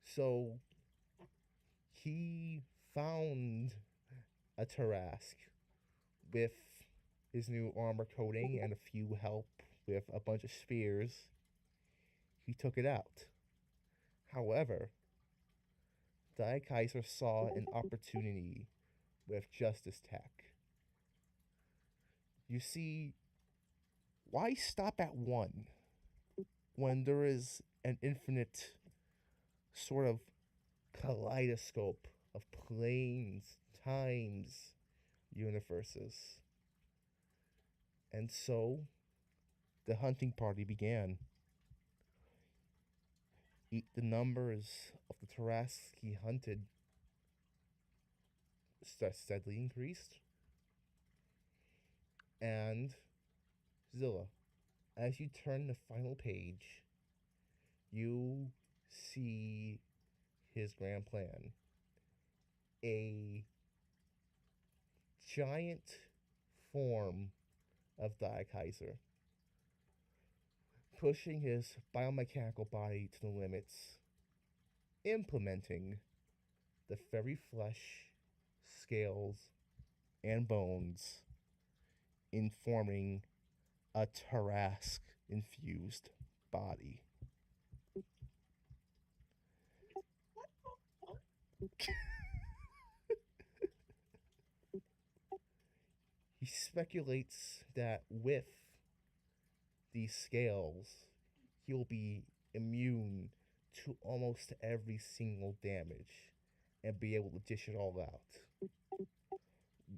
So he found a Tarrasque with his new armor coating and a few help with a bunch of spears. He took it out. However, Kaiser saw an opportunity with Justice Tech. You see, why stop at one when there is an infinite sort of kaleidoscope of planes, times, universes? And so the hunting party began. The numbers of the Tarrasques he hunted steadily increased. And Zilla, as you turn the final page, you see his grand plan. A giant form of Kaiser, pushing his biomechanical body to the limits, implementing the very flesh, scales, and bones in forming a Tarrasque infused body. He speculates that with these scales, he'll be immune to almost every single damage and be able to dish it all out.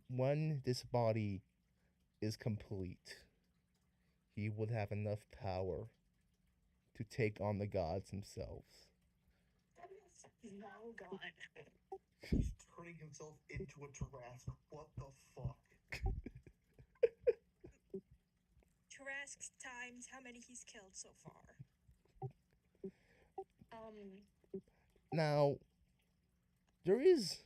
When this body is complete, he would have enough power to take on the gods themselves. No, God. He's turning himself into a Tarrasque. What the fuck? Tarrasque times how many he's killed so far. Now, there is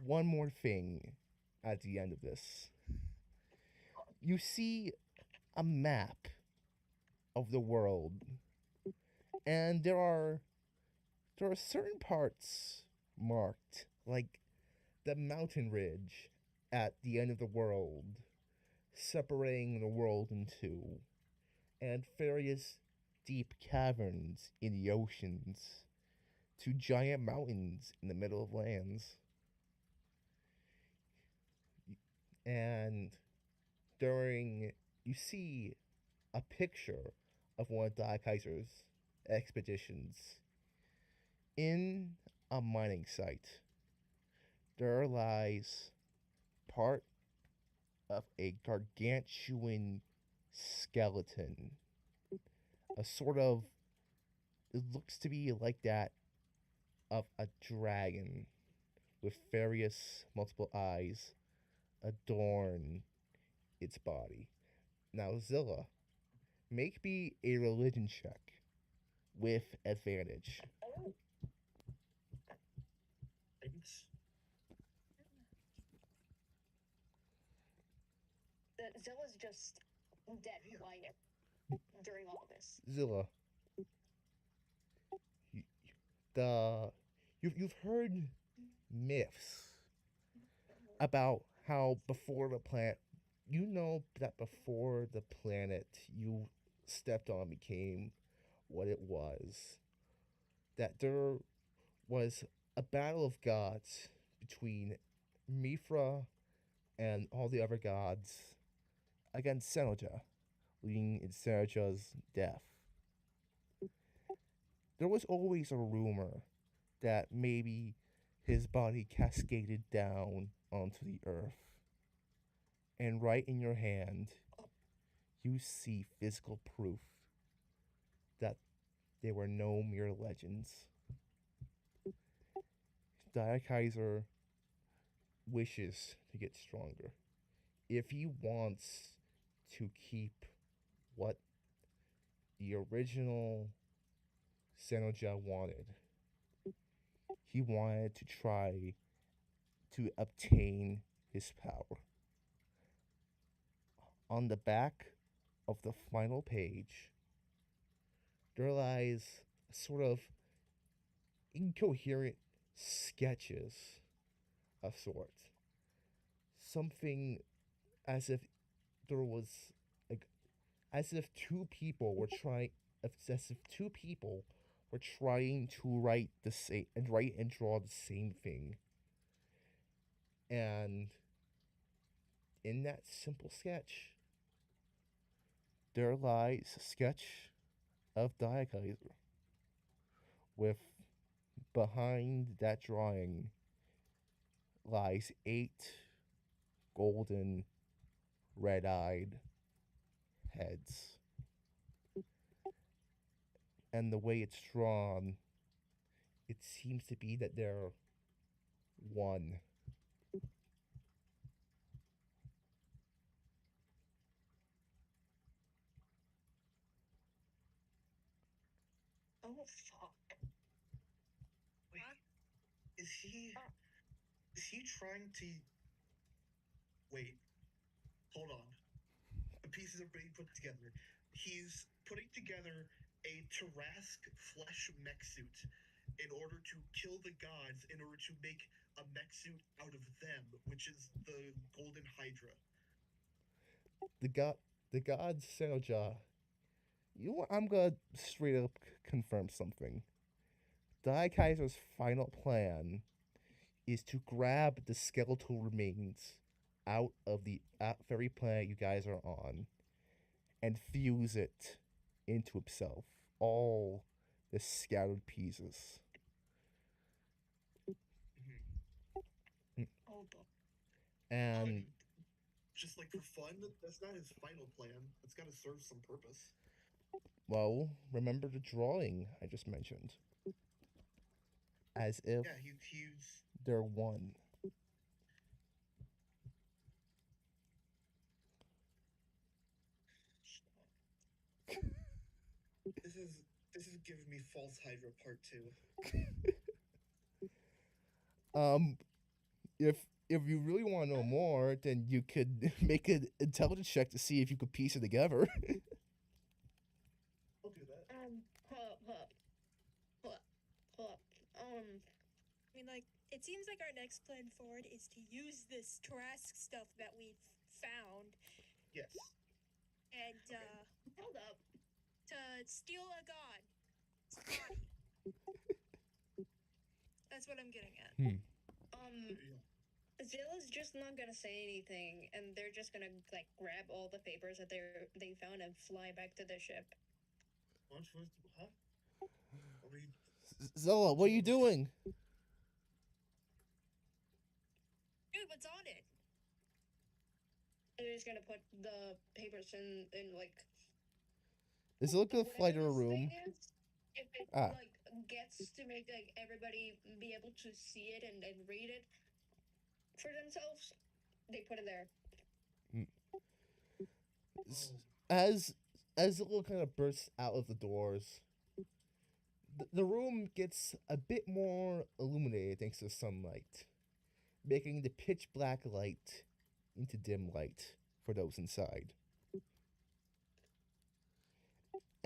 one more thing at the end of this. You see a map of the world, and there are certain parts marked, like the mountain ridge at the end of the world, separating the world in two, and various deep caverns in the oceans, to giant mountains in the middle of lands. And during, you see a picture of one of Kaiser's expeditions in a mining site. There lies part of a gargantuan skeleton, a sort of, it looks to be like that of a dragon with various multiple eyes adorn its body. Now, Zilla, make me a religion check with advantage. Thanks. Zilla's just dead quiet during all this. Zilla, you, you've heard myths about how before the planet, you know that before the planet you stepped on became what it was, that there was a battle of gods between Mithra and all the other gods against Senuja, leading in Senuja's death. There was always a rumor that maybe his body cascaded down onto the earth. And right in your hand, you see physical proof that they were no mere legends. Daikaiser wishes to get stronger. If he wants to keep what the original Senuja wanted, he wanted to try to obtain his power. On the back of the final page, there lies a sort of incoherent sketches of sorts. Something as if there was like as if two people were trying as if two people were trying to write the same and write and draw the same thing. And in that simple sketch, there lies a sketch of Daikaiser with behind that drawing lies 8 golden red-eyed heads. And the way it's drawn, it seems to be that they're one. Oh fuck! Wait, is he trying to? Wait, hold on. The pieces are being put together. He's putting together a Tarask flesh mech suit in order to kill the gods, in order to make a mech suit out of them, which is the Golden Hydra. The gods Senuja. You know what? I'm gonna straight up confirm something. Daikaiser's final plan is to grab the skeletal remains out of the very planet you guys are on and fuse it into himself. All the scattered pieces. Hold on. And just like for fun, that's not his final plan. It's got to serve some purpose. well, remember the drawing I just mentioned. As if he's they're one. This is giving me false Hydra part 2. If you really want to know more, then you could make an intelligence check to see if you could piece it together. I'll do that. I mean, like, it seems like our next plan forward is to use this Tarask stuff that we've found. Yes. And, hold up. To steal a god's body. That's what I'm getting at. Zilla's just not gonna say anything, and they're just gonna like grab all the papers that they found and fly back to the ship. Huh? Zilla, what are you doing? Dude, what's on it? They're just gonna put the papers in like. Is it like a flight or a room? If it like gets to make like everybody be able to see it and read it for themselves, they put it there. As Zilla kind of bursts out of the doors, the room gets a bit more illuminated thanks to sunlight, making the pitch black light into dim light for those inside.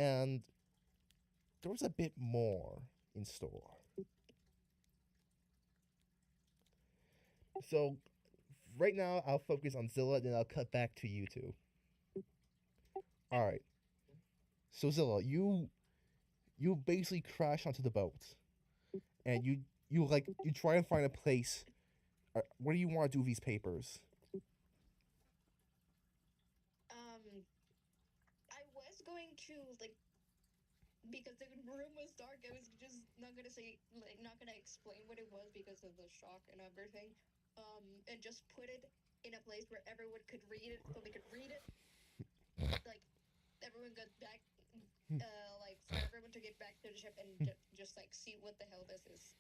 And there was a bit more in store. So, right now, I'll focus on Zilla, then I'll cut back to you two. Alright. So, Zilla, you basically crash onto the boat. And you try and find a place. What do you want to do with these papers? was going to like because the room was dark. I was just not gonna say like not gonna explain what it was because of the shock and everything. And just put it in a place where everyone could read it, so they could read it. Like everyone got back, like for everyone to get back to the ship and just like see what the hell this is.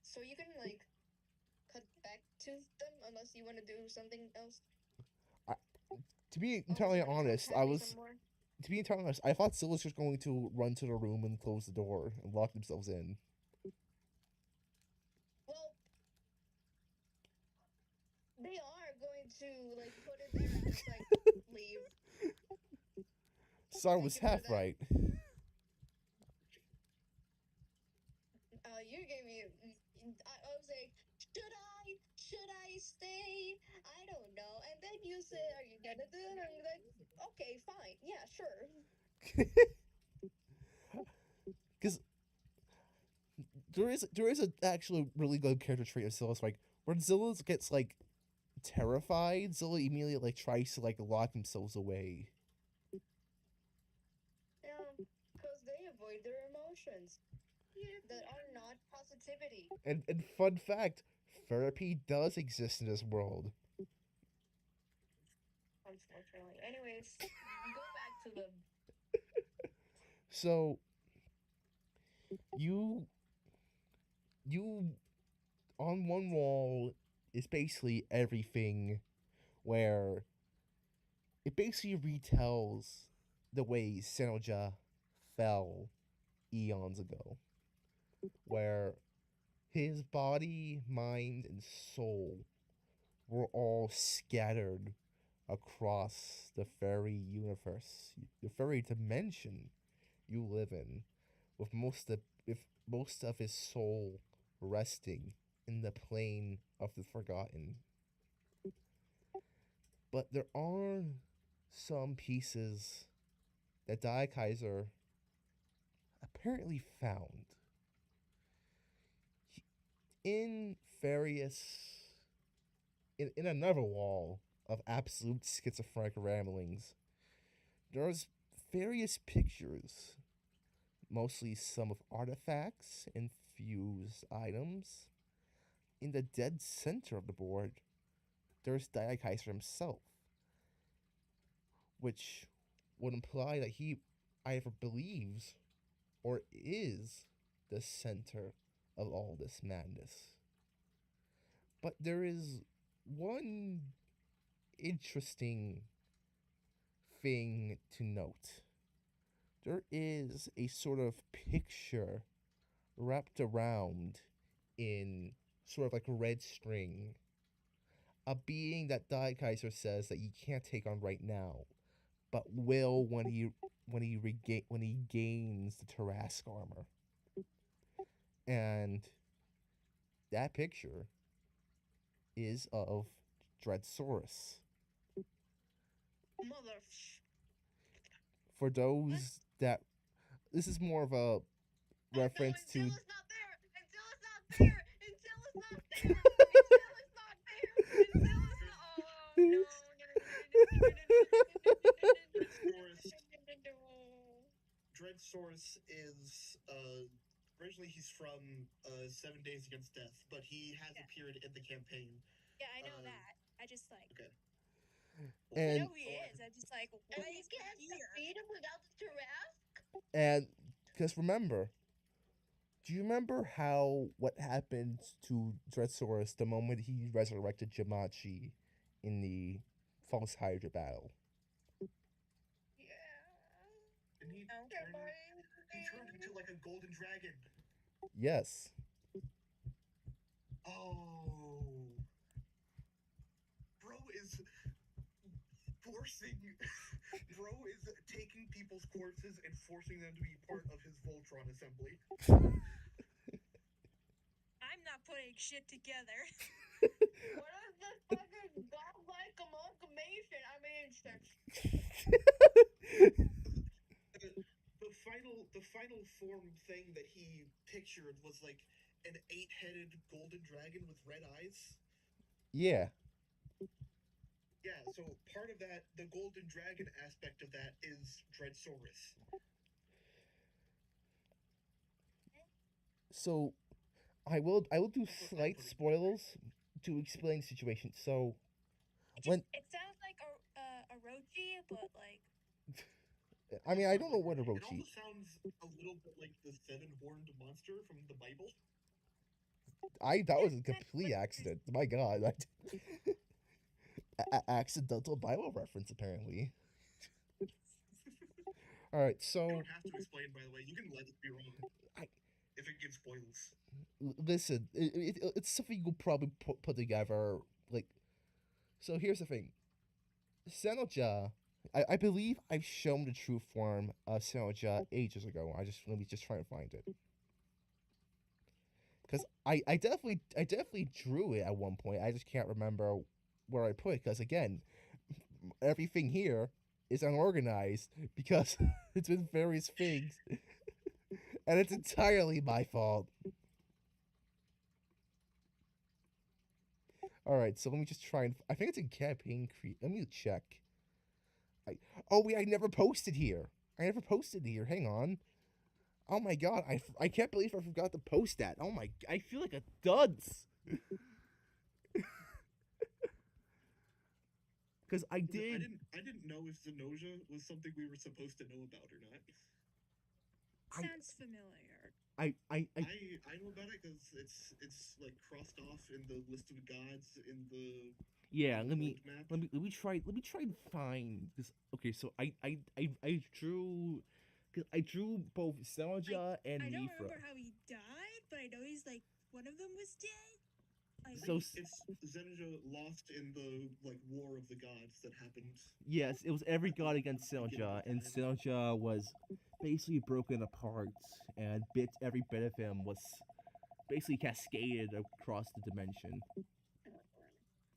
So you can like cut back to them unless you want to do something else. I, to be entirely honest, I thought Silas was just going to run to the room and close the door and lock themselves in. Well, they are going to like put it there and just like leave. Sar was half right. You gave me. I was like, should I stay? I don't know. And then you said, are you gonna do it? I'm like, okay, fine, yeah, sure. Because there is an actually really good character trait of Silas. Like when Zilla gets like terrified, Zilla immediately like tries to like lock themselves away. Yeah, because they avoid their emotions that are not positivity. And fun fact, therapy does exist in this world. Unfortunately. Anyways, go back to them. So you on one wall is basically everything where it basically retells the way Sennoja fell eons ago, where his body, mind, and soul were all scattered across the fairy universe, the fairy dimension you live in, with most of his soul resting in the plane of the forgotten. But there are some pieces that Kaiser apparently found in various in another wall of absolute schizophrenic ramblings. There's various pictures, mostly some of artifacts and fused items. In the dead center of the board, there's Kaiser himself, which would imply that he either believes or is the center of all this madness. But there is one interesting thing to note. There is a sort of picture wrapped around in sort of like red string. A being that Kaiser says that he can't take on right now, but will when he gains the Tarask armor. And that picture is of Dreadsaurus. Mother. For those that this is more of a reference to. Until it's not there. Until it's not there. Until it's not there. Until it's not there. Until it's not. Oh no. Dreadsaurus is originally he's from 7 Days Against Death, but he has appeared in the campaign. Yeah, I know that. I just like. Okay. And I know who he is. I'm just like, why is he here? Defeat him without the Tarask? And because remember, do you remember what happened to Dreadsaurus the moment he resurrected Jamachi in the False Hydra battle? Yeah. And he turned into like a golden dragon. Yes. Oh. Bro is taking people's corpses and forcing them to be part of his Voltron assembly. I'm not putting shit together. What is this fucking godlike amalgamation? I mean, the final form thing that he pictured was like an 8-headed golden dragon with red eyes. Yeah. Yeah, so part of that, the golden dragon aspect of that is Dreadsaurus. So I will do slight spoilers to explain the situation. So It sounds like a Orochi, but like I mean I don't know what It also Orochi. sounds a little bit like the seven-horned monster from the Bible. That was a complete accident. My God, accidental Bible reference apparently. All right, You so don't have to explain, by the way. You can let it be wrong I if it gives spoilers. listen. It's something you'll probably put together. Like, so here's the thing. Senoja, I believe I've shown the true form of Senoja ages ago. Let me just try and find it. Because I definitely drew it at one point. I just can't remember where I put it. Because again, everything here is unorganized because it's been various things, and it's entirely my fault. All right, so let me just try and. I think it's in campaign create. Let me check. Oh wait, I never posted here. I never posted here. Hang on. Oh my god, I can't believe I forgot to post that. Oh my, I feel like a dunce. Because I did. I didn't know if Zenosia was something we were supposed to know about or not. sounds familiar. I know about it because it's like crossed off in the list of gods in the Yeah, roadmap. let me try and find this. Okay, so I drew, cause I drew both Selja and I don't Mithra. remember how he died, but I know he's like one of them was dead. So It's Zenja lost in the like war of the gods that happened. yes, it was every god against Selja, and Selja was basically broken apart, and every bit of him was basically cascaded across the dimension.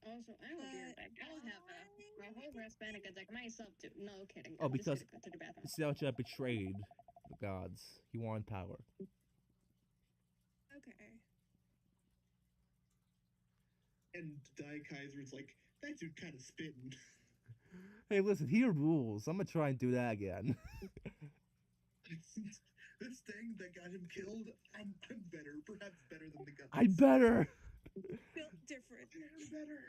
Also, I will be right back. I'll have a whole breast panic attack myself too. No kidding. Oh, I'm just because gonna go to the bathroom. Selja betrayed the gods. He wanted power. Okay. And Dai Kaiser's like, that dude kind of spitting. Hey, listen, here rules. I'm gonna try and do that again. This thing that got him killed, I'm better, perhaps better than the gods. I better. Built different. I'm better.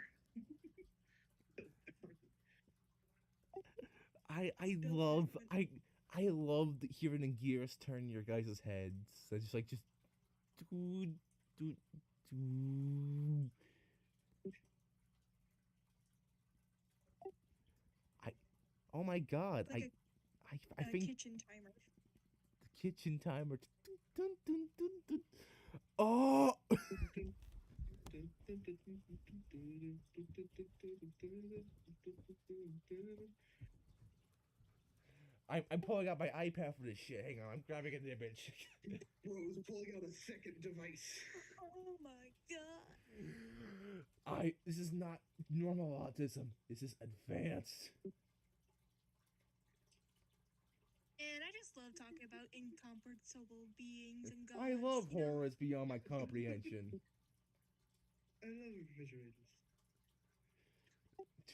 I love hearing the gears turn your guys' heads. I just dude, dude, dude. I oh my god. Like I a think kitchen timer. the kitchen timer. Dun, dun, dun, dun. Oh. I'm pulling out my iPad for this shit. Hang on, I'm grabbing an image. Bro's pulling out a second device. Oh my god. This is not normal autism. This is advanced. And I just love talking about incomprehensible beings and gods. I love you know? horrors beyond my comprehension. I love refrigerators.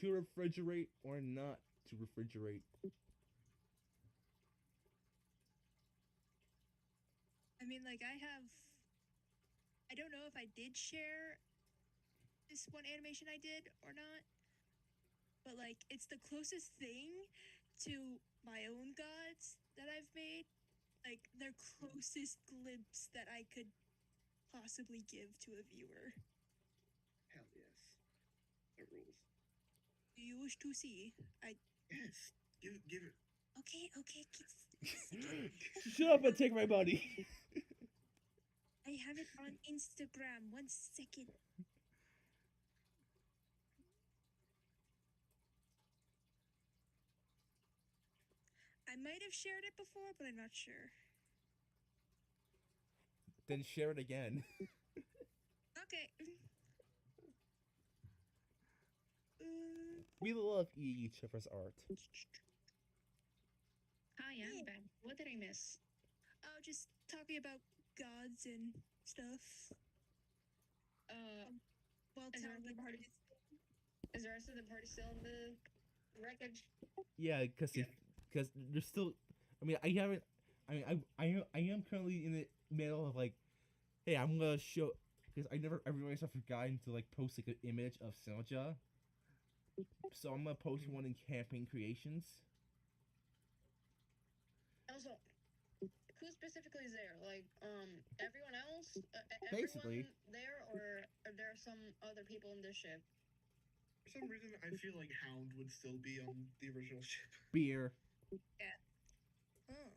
To refrigerate or not to refrigerate. I mean, like, I don't know if I did share this one animation I did or not, but, like, it's the closest thing to my own gods that I've made. Like, their closest glimpse that I could possibly give to a viewer. Hell yes. That rules. Do you wish to see? Yes. Give it. Okay, Shut up and take my money. I have it on Instagram. 1 second. I might have shared it before, but I'm not sure. Then share it again. Okay. We love each other's art. Hi, I'm back. What did I miss? Oh, just talking about gods and stuff. While Is there talking another about part? his Is the rest of the party still in the wreckage? Yeah, because there's still. I mean, I haven't. I mean, I am currently in the middle of like, hey, I'm gonna show because I realized I forgotten to like post like an image of Selja, so I'm gonna post one in Campaign Creations. Also, who specifically is there? Like, everyone else? Basically. Everyone there, or are there some other people in this ship? For some reason, I feel like Hound would still be on the original ship. Beer. Yeah. Oh.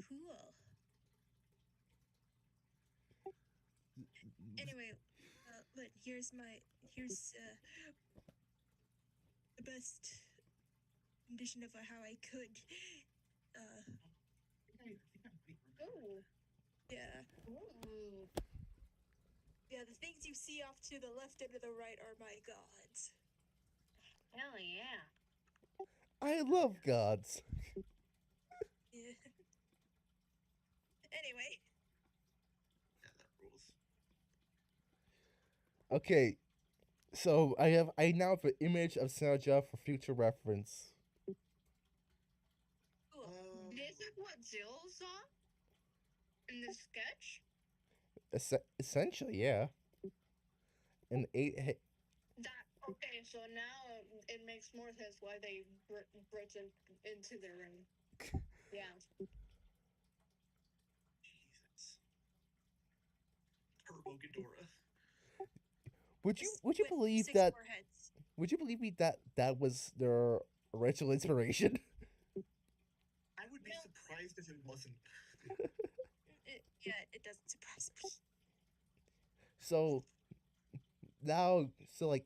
Cool. Anyway, but here's the best rendition of how I could. Oh. Yeah. Ooh. Yeah, the things you see off to the left and to the right are my gods. Hell yeah. I love gods. Yeah. Anyway. Yeah, that rules. Okay, so I now have an image of Selja for future reference. This is what Jill saw in the sketch? Essentially, yeah. And Okay, so now it makes more sense why they bridge into the room. Yeah. Jesus. Turbo Ghidorah. Would you believe that? Would you believe me that was their original inspiration? I would be surprised if it wasn't. It doesn't surprise me. So now, like,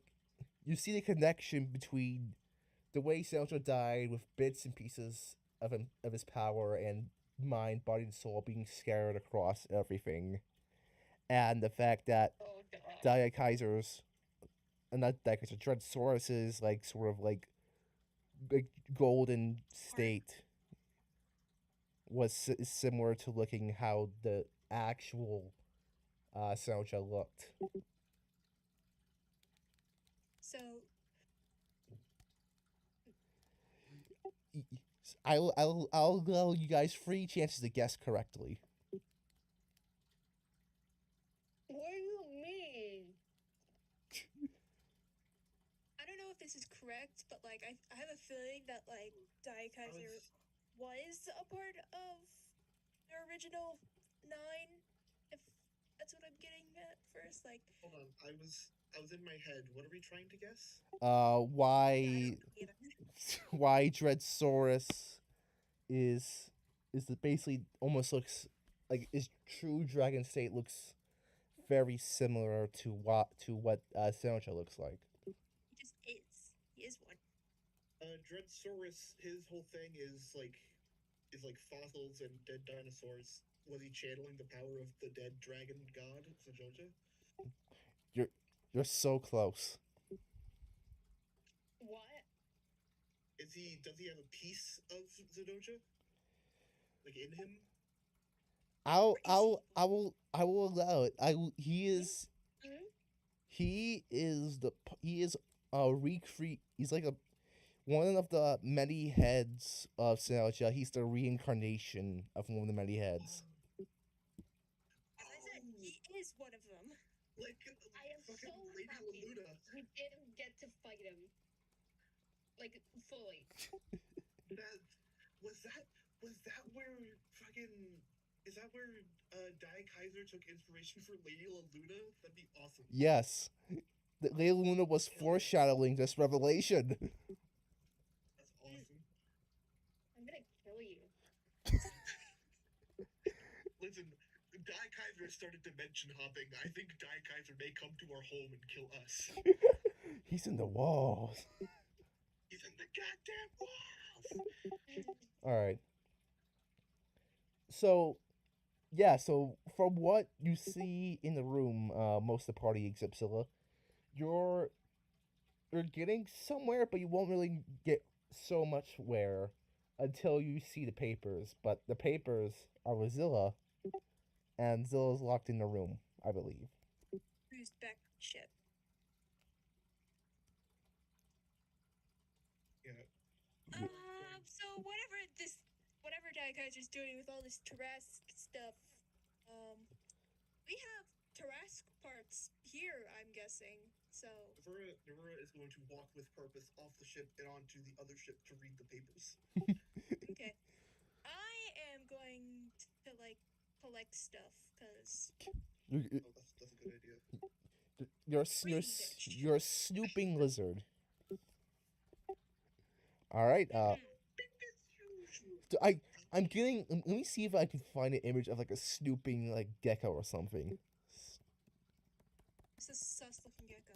you see the connection between the way Selja died with bits and pieces of his power and mind, body, and soul being scattered across everything, and the fact that Dia Kaiser's, not Dia Kaiser, Dreadsaurus's like sort of like golden state was similar to looking how the actual Selja looked. So I'll allow you guys 3 chances to guess correctly. What do you mean? I don't know if this is correct, but like I have a feeling that like Dia Kaiser was a part of the original 9, if that's what I'm getting at first. Like, hold on, I was in my head. What are we trying to guess? Why why Dreadsaurus is the basically almost looks like his true dragon state looks very similar to what Selja looks like. He just is. He is one. Dreadsaurus, his whole thing is like fossils and dead dinosaurs. Was he channeling the power of the dead dragon god, Zajoja? You're so close. What? Does he have a piece of Zadoja? Like in him? I will allow it. He is a recreate. He's like one of the many heads of Selja. He's the reincarnation of one of the many heads. As I said, he is one of them. Like, I am so happy we didn't get to fight him. Like, fully. Was that where fucking... Is that where Dia Kaiser took inspiration for Lady La Luna? That'd be awesome. Yes. Lady Luna was foreshadowing this revelation. That's awesome. I'm gonna kill you. Listen, Dia Kaiser started dimension hopping. I think Dia Kaiser may come to our home and kill us. He's in the walls. He's in the goddamn walls! Alright. So, yeah, so from what you see in the room, most of the party except Scylla, you're getting somewhere, but you won't really get so much where until you see the papers. But the papers are with Zilla, and Zilla's locked in the room, I believe. Who's back ship. Yeah. So whatever Tenkaichi's doing with all this Tarrasque stuff, we have Tarrasque parts here, I'm guessing. So Navura is going to walk with purpose off the ship and onto the other ship to read the papers. Okay. I am going to like collect stuff because That's a good idea. You're a snooping lizard. All right. I'm getting. Let me see if I can find an image of like a snooping like gecko or something. it's a sus looking gecko.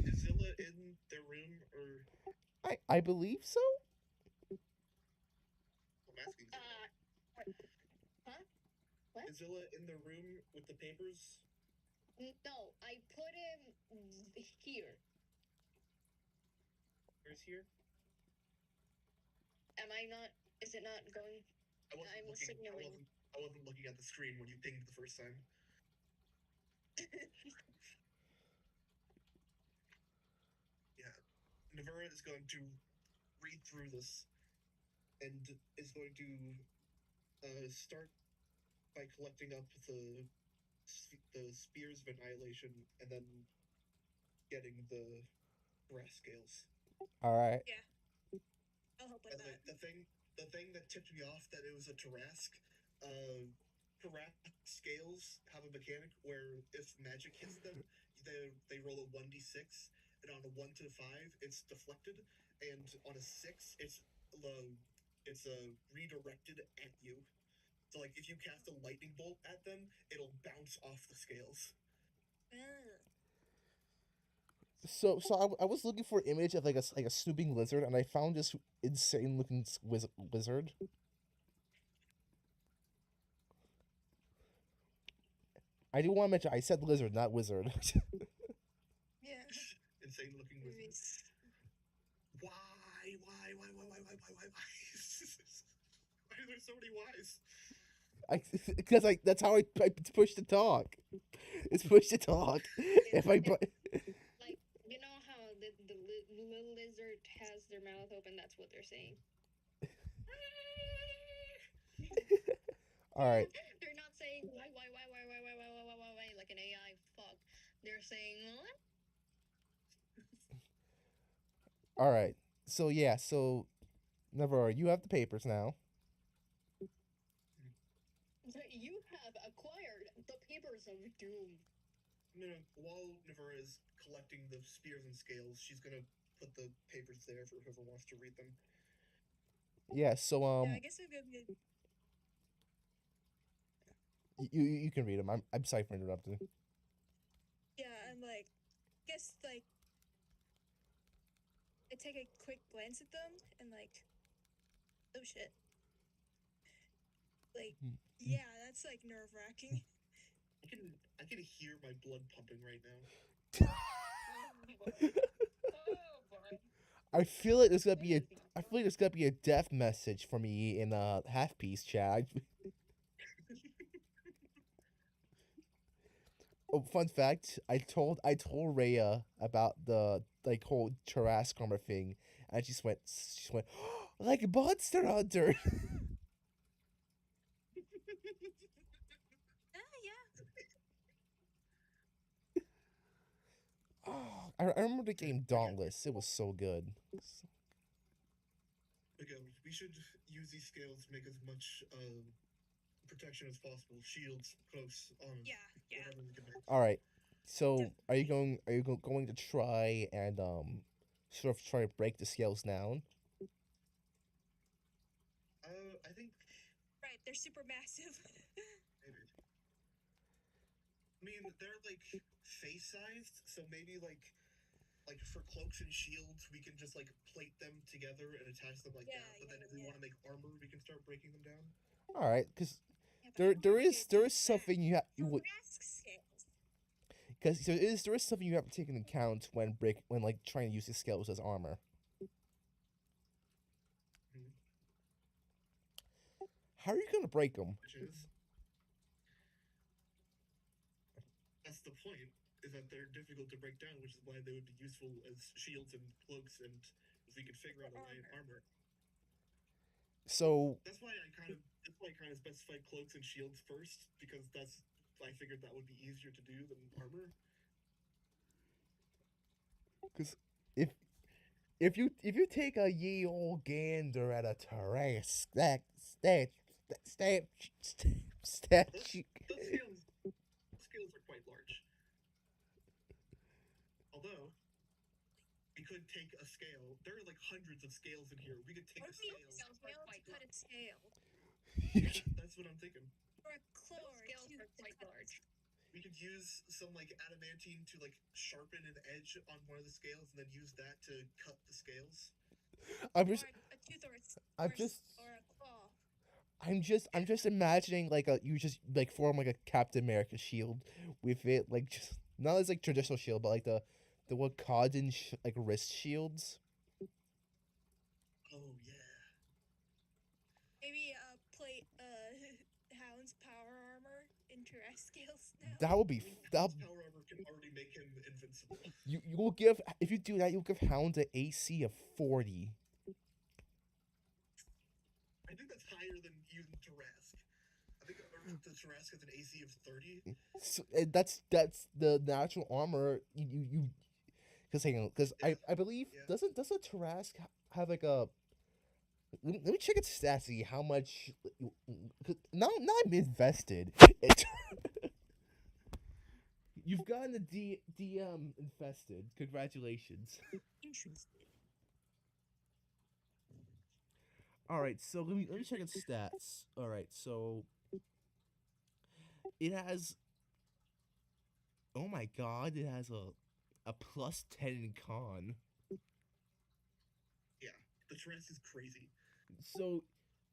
Is Zilla in their room or? I believe so. I'm asking Zilla. Huh? What? Is Zilla in the room with the papers? No, I put him here. Where's here? Am I not? Is it not going? I wasn't looking at the screen when you pinged the first time. Yeah, Navura is going to read through this and is going to start by collecting up the spears of annihilation and then getting the brass scales. All right. Yeah. I'll help with And that. the thing that tipped me off that it was a Tarrasque, Tarrasque scales have a mechanic where if magic hits them, they roll a 1d6, and on a 1 to 5, it's deflected, and on a 6, it's redirected at you. So like if you cast a lightning bolt at them, it'll bounce off the scales. I was looking for an image of like a snooping lizard, and I found this insane looking lizard. I do want to mention I said lizard, not wizard. Yeah. Insane looking wizard. Why? Why are there so many whys? Because that's how I push to talk. It's push to talk. If I like you know how the little lizard has their mouth open, that's what they're saying. All right. They're not saying why like an AI. Fuck. They're saying what? All right. So yeah. So Navarro, you have the papers now. You have acquired the papers of doom. No, while Navura is collecting the spears and scales, she's gonna put the papers there for whoever wants to read them. Yeah. So Yeah, I guess I'm gonna be. you can read them. I'm sorry for interrupting. Yeah, I'm like, guess like, I take a quick glance at them and like, oh shit. Like, yeah, that's like nerve wracking. I can hear my blood pumping right now. Oh boy. I feel like there's gonna be a death message for me in half piece chat. Oh, fun fact! I told Rhea about the like whole Tarrasque armor thing, and she went like Monster Hunter. Yeah. Oh, I remember the game Dauntless. It was so good. Again, we should use these scales to make as much protection as possible. Shields, cloaks, armor. Yeah. Whatever we can make. All right. So are you going to try and sort of try to break the scales down? I think. Right, they're super massive. Maybe. I mean, they're like face-sized, so maybe like for cloaks and shields, we can just like plate them together and attach them like that. But then if we want to make armor, we can start breaking them down. All right, because there is something you would because there is something you have to take into account when like trying to use the scales as armor. Mm-hmm. How are you gonna break them? Which is the point. Is that they're difficult to break down, which is why they would be useful as shields and cloaks, and if we could figure out a way armor. So that's why I kind of specified cloaks and shields first, because I figured that would be easier to do than armor. Because if you take a ye old gander at a terrace statue. Those scales are quite large. Although we could take a scale. There are like hundreds of scales in here. We could take a scale. To cut a scale. That's what I'm thinking. Or a claw. Scales are quite large. We could use some like adamantine to like sharpen an edge on one of the scales, and then use that to cut the scales. I'm just. Or a tooth or a claw. I'm just imagining like you just like form like a Captain America shield with it, like just not as like traditional shield, but like the Wakandon like wrist shields. Oh yeah. Maybe plate Hound's power armor into our scales now. That would be Hound's power armor can already make him invincible. You will give, if you do that, you'll give Hound an AC of 40. I think that's higher than even Tarask. I think the Tarask has an AC of 30. So, that's the natural armor you because hang on, because I believe doesn't a Tarask have like a let me check its stats, see how much. Now I'm invested. You've gotten the DM infested. Congratulations. Interesting. All right, so let me check its stats. All right, so it has. Oh my god! It has a plus 10 in con. Yeah, the Tarask is crazy. So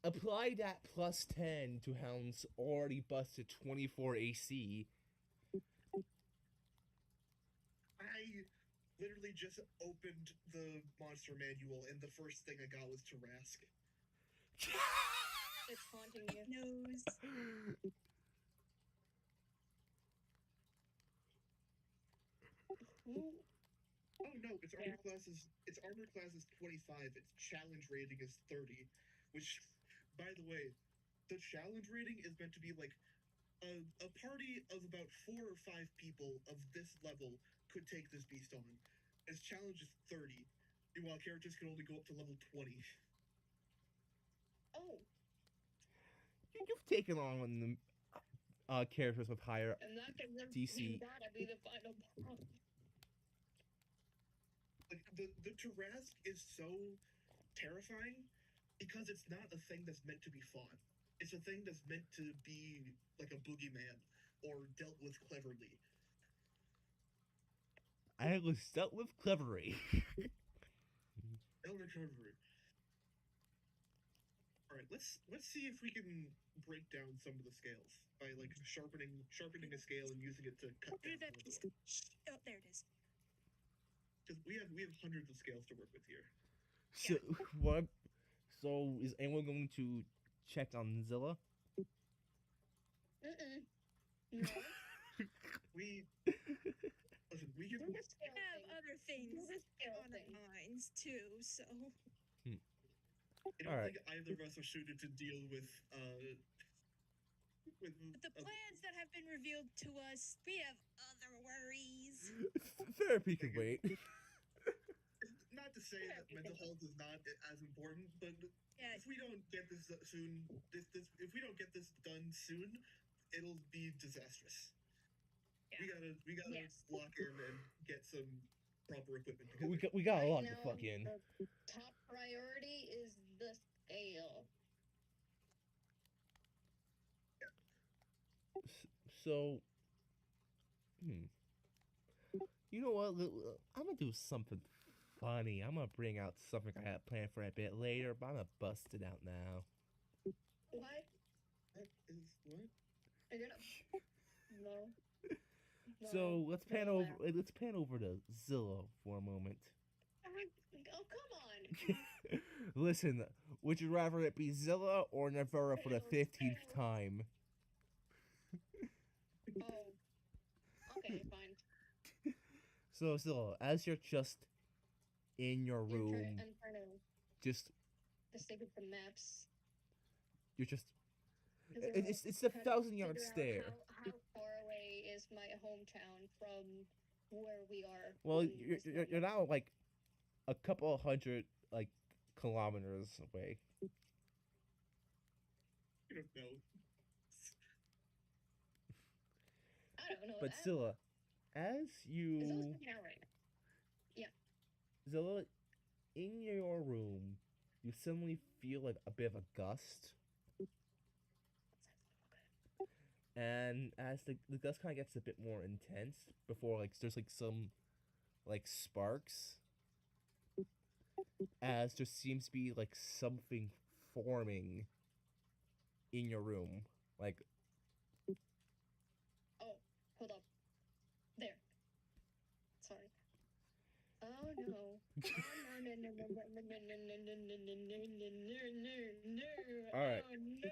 apply that plus 10 to Hound's already busted 24 AC. I literally just opened the monster manual, and the first thing I got was Tarask. It's haunting you. Nose. Oh no, its armor class is 25. Its challenge rating is 30, which, by the way, the challenge rating is meant to be like a party of about 4 or 5 people of this level could take this beast on. Its challenge is 30, while characters can only go up to level 20. Oh. You've taken on characters with higher And that can DC. gotta be the final boss. Like the Tarask is so terrifying because it's not a thing that's meant to be fought. It's a thing that's meant to be like a boogeyman or dealt with cleverly. I was dealt with cleverly. Elder cleverly. All right, let's see if we can break down some of the scales by like sharpening a scale and using it to cut down. Oh, there it is. Because we have hundreds of scales to work with here. So what? So is anyone going to check on Zilla? No. We listen. We can have other things on our minds too. So. I don't think either of us are suited to deal with the plans that have been revealed to us, we have other worries. Therapy can wait. Not to say that mental health is not as important, but if we don't get this soon, if we don't get this done soon, it'll be disastrous. Yeah. We gotta lock in and get some proper equipment together. We got a lot to fuck in. The top priority is the scale. Yeah. So, you know what? I'm gonna do something funny. I'm gonna bring out something I had planned for a bit later, but I'm gonna bust it out now. What? What? Are you gonna... No. So let's pan over to Zilla for a moment. Oh, come on! Listen, would you rather it be Zilla or Navera for the 15th time? Oh. Okay, fine. So still, as you're just in your room, I'm trying to just stick with the maps. you're just. 'Cause It's a trying to 1,000-yard figure out stare. how far away is my hometown from where we are. Well, in this you're moment. now like a couple of hundred like kilometers away. I don't know. I don't know But that. Zilla, as Is you those now right? Yeah. Zilla, in your room, you suddenly feel like a bit of a gust, and as the gust kind of gets a bit more intense before like there's like some like sparks, as there seems to be like something forming in your room, like Oh, hold up. There. Sorry. Oh no. Oh no no no no no no no no no no no no no no no. all right. Oh no.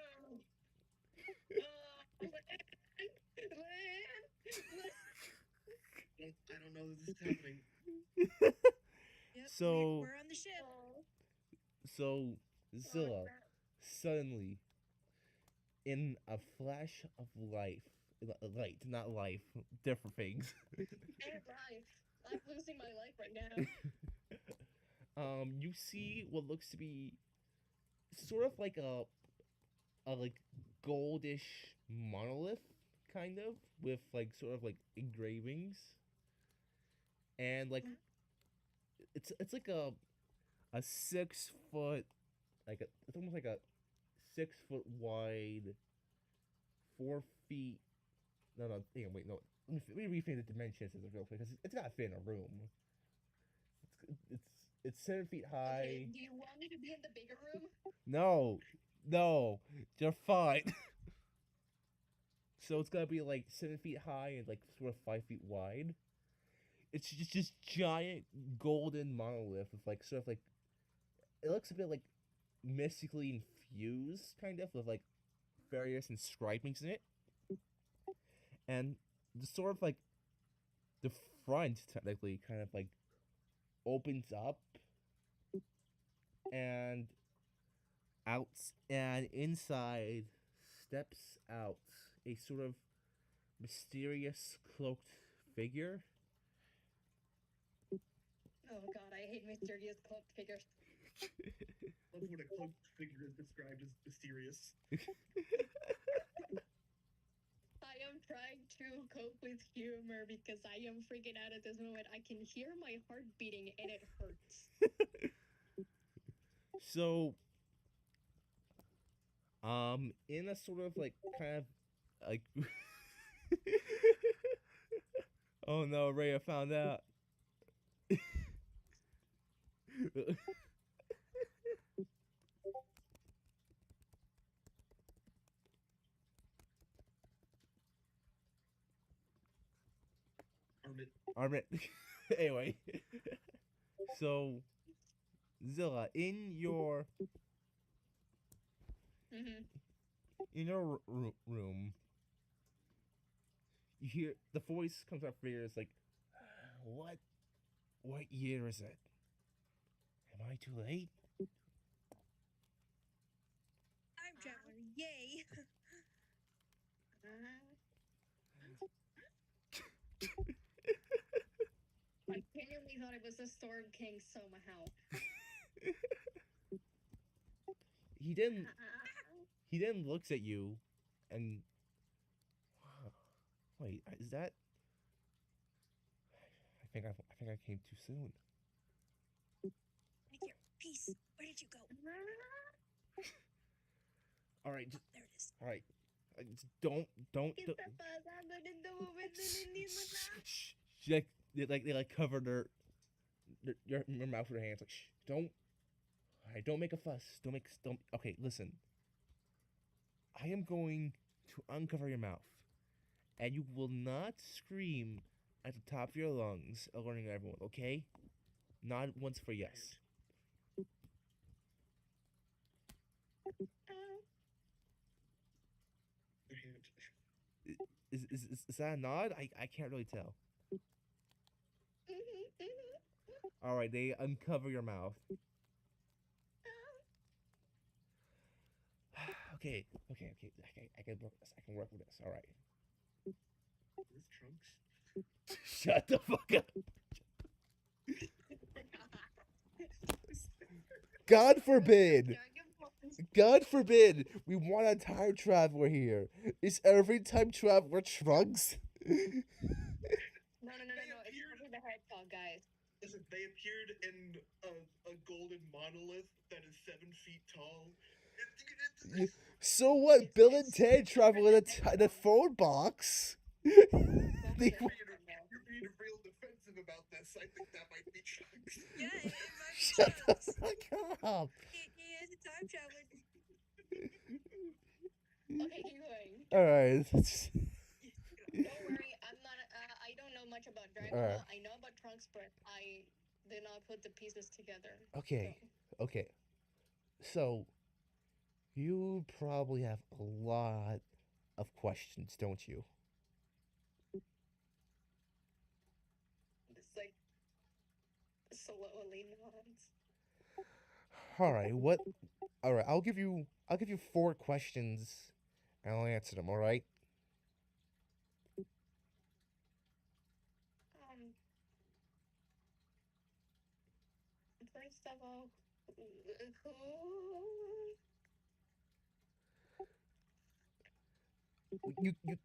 Oh, I don't know this is happening. Yep, So we're on the ship. so Zilla, suddenly in a flash of light, not life, different things. And life. I'm losing my life right now. You see what looks to be sort of like a like goldish monolith, kind of with like sort of like engravings, and like it's like a 6 foot it's almost like a 6 foot wide, 4 feet. No, hang on, wait, no. Let me rethink the dimensions of it real quick because it's gotta fit in a room. It's 7 feet high. Okay, do you want me to be in the bigger room? No, no, you're fine. So it's gotta be like 7 feet high and like sort of 5 feet wide. It's just giant golden monolith with like sort of like it looks a bit like mystically infused, kind of with like various inscribings in it, and the sort of like the front technically kind of like opens up and out and inside steps out a sort of mysterious cloaked figure. Oh god, I hate mysterious cloaked figures. Love when a cloaked figure is described as mysterious. I am trying to cope with humor because I am freaking out at this moment. I can hear my heart beating and it hurts. So, in a sort of like kind of like, oh no, Ray, I found out. Armit. Anyway, so Zilla, Mm-hmm. in your room, you hear the voice comes out for you. It's like, what year is it? Am I too late? Time traveler, yay! I genuinely thought it was the Storm King somehow. He didn't. He then looks at you, and wait, is that? I think I came too soon. Right here, peace. Where did you go? All right, just There it is. all right. Just don't. Shh. She they like cover your mouth with her hands. Like shh. Don't. All right, don't make a fuss. Don't. Okay, listen. I am going to uncover your mouth, and you will not scream at the top of your lungs, alerting everyone. Okay? Not once for yes. Is that a nod? I can't really tell. All right, they uncover your mouth. Okay. I can work this. I can work with this. All right. Where's Trunks? Shut the fuck up. God forbid. God forbid we want a time traveler here. Is every time traveler Trunks? No. It's probably the hedgehog, guys. Listen, they appeared in a golden monolith that is 7 feet tall. So what? Bill and Ted travel in a phone box. You're being real defensive about this. I think that might be Trunks. Yeah, it might be Shut the Trunks. fuck up. He is a time traveler. Okay, keep going. All right. Don't worry, I'm not. I don't know much about Dragon Ball. I know about Trunks, but I did not put the pieces together. Okay. So. Okay. So you probably have a lot of questions, don't you? It's like slowly nods. All right. What? All right. I'll give you 4 questions, and I'll answer them. All right. First of all, who?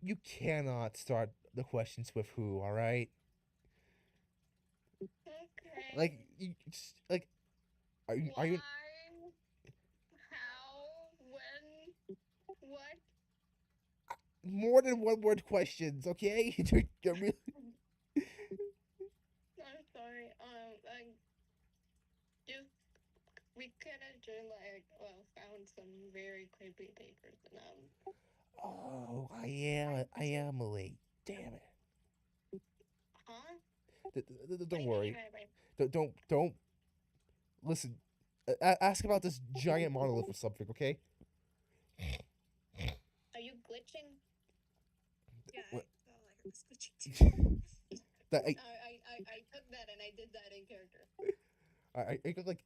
You cannot start the questions with who. All right. Okay. Like like are you Why? How? When? What? more than one word questions? Okay. You're really... I'm sorry. Just we could have just found some very creepy papers and Oh, I am late. Damn it. Huh? Don't worry. Don't listen. Ask about this giant monolith or something, okay? Are you glitching? Yeah, I What? felt like I was glitching too. I took that and I did that in character. Are you gonna like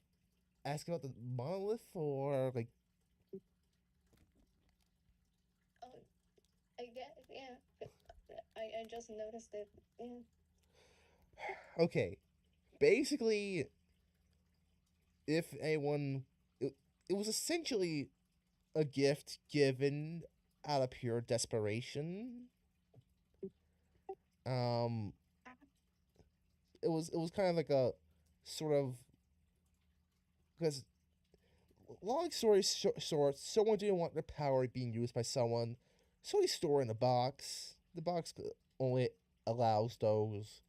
ask about the monolith or like? Oh, I guess yeah. I just noticed it. Yeah. Okay, basically, if anyone, it was essentially a gift given out of pure desperation. Um, it was kind of like a sort of because long story short, someone didn't want their power being used by someone, so he stored in a box. The box only allows those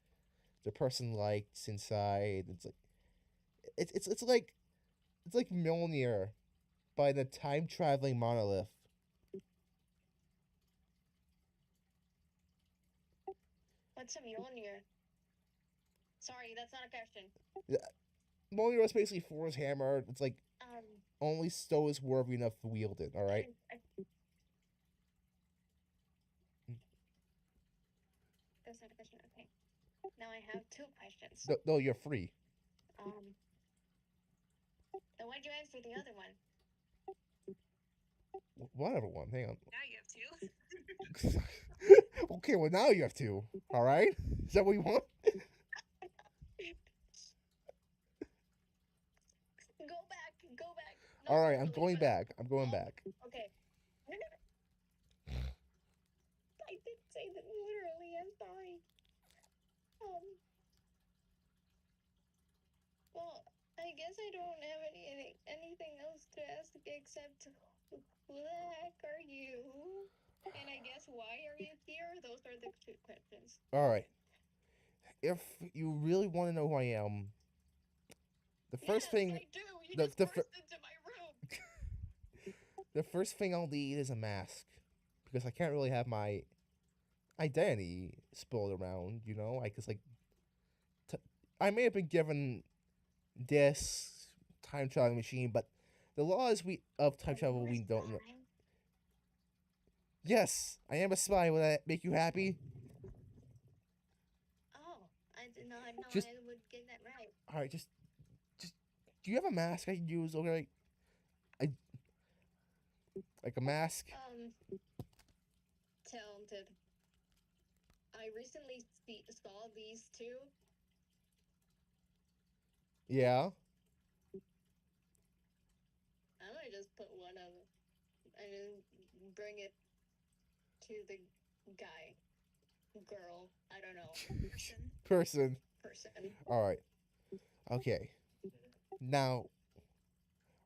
the person likes inside. It's like Mjolnir by the time traveling monolith. What's a Mjolnir? Sorry, that's not a question. Mjolnir is basically Thor's hammer. It's like Um, only Stow is worthy enough to wield it. All right. That's not a question. Okay. Now I have 2 questions. No, you're free. Then why'd you answer the other one? Whatever one. Hang on. Now you have 2. Okay, well now you have 2. All right. Is that what you want? Go back. No, All right, I'm literally, going back. I'm going back. Okay. I did say that literally. I'm sorry. Well, I guess I don't have anything else to ask except who the heck are you? And I guess why are you here? Those are the 2 questions. All right. If you really want to know who I am, the first thing I do. You just burst into my room. the first thing I'll need is a mask because I can't really have my identity spilled around. You know, I cause like I may have been given this time traveling machine, but the laws of time travel we don't know. Yes, I am a spy. Will that make you happy? Oh, I did not know Just I would get that right. all right. Just. Do you have a mask I can use? Okay, I like a mask. Talented. I recently saw these two. Yeah. I might just put one of them and bring it to the guy, girl, I don't know, Person. person. All right. Okay. Now.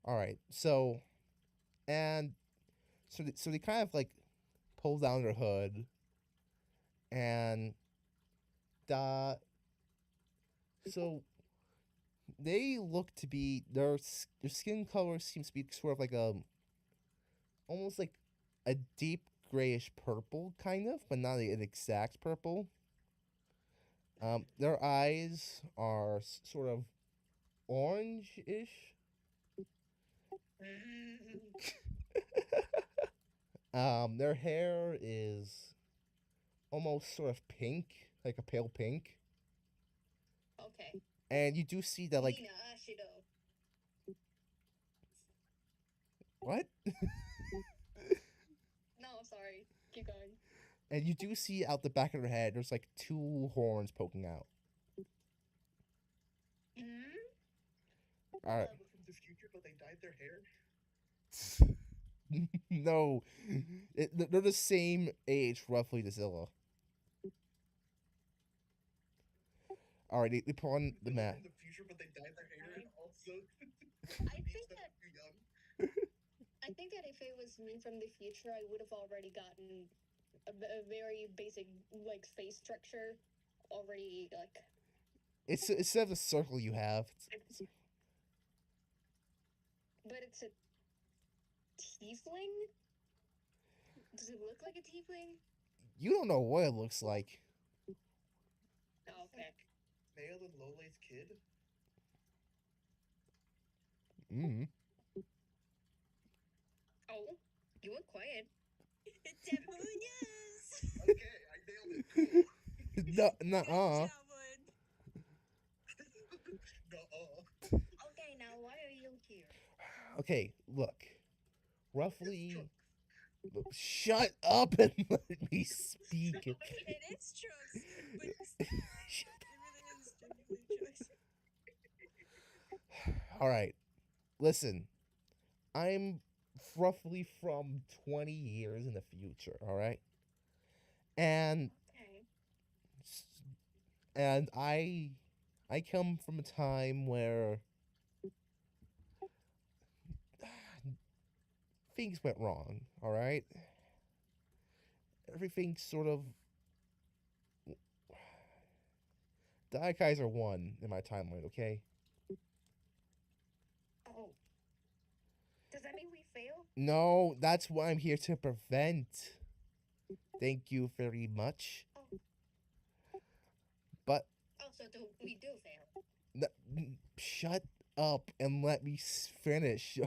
All right. So and so they kind of like pull down their hood and so they look to be their skin color seems to be sort of like a almost like a deep grayish purple kind of, but not an exact purple. Their eyes are sort of orange-ish. Their hair is almost sort of pink, like a pale pink. Okay. And you do see that like Nina Ashido. what? No, sorry. Keep going. And you do see out the back of their head there's like two horns poking out. Hmm? All right. From the future, but they dyed their hair. No, they're the same age roughly to Zilla. All right, they put on the mask. From the future, but they dyed their hair. And also, I think that too young. I think that if it was me from the future, I would have already gotten a very basic like face structure already like. It's instead of the circle you have. But it's a tiefling. Does it look like a tiefling? You don't know what it looks like. Oh, okay. Male and Lole's kid. Mm. Oh, you were quiet. It definitely is. Okay, I nailed it. Cool. No, Good job, Wood. Nuh-uh. Okay, now why are you here? Okay, look. Roughly. Trunks. Look, shut up and let me speak. It is Trunks, but it really is genuinely Trunks. All right, listen. I'm roughly from 20 years in the future. All right, and Okay. and I come from a time where things went wrong. All right, everything sort of. Daikaiser won in my timeline. Okay. Oh. Does that mean we fail? No, that's what I'm here to prevent. Thank you very much. Oh. But Oh, so we do fail. shut up and let me finish.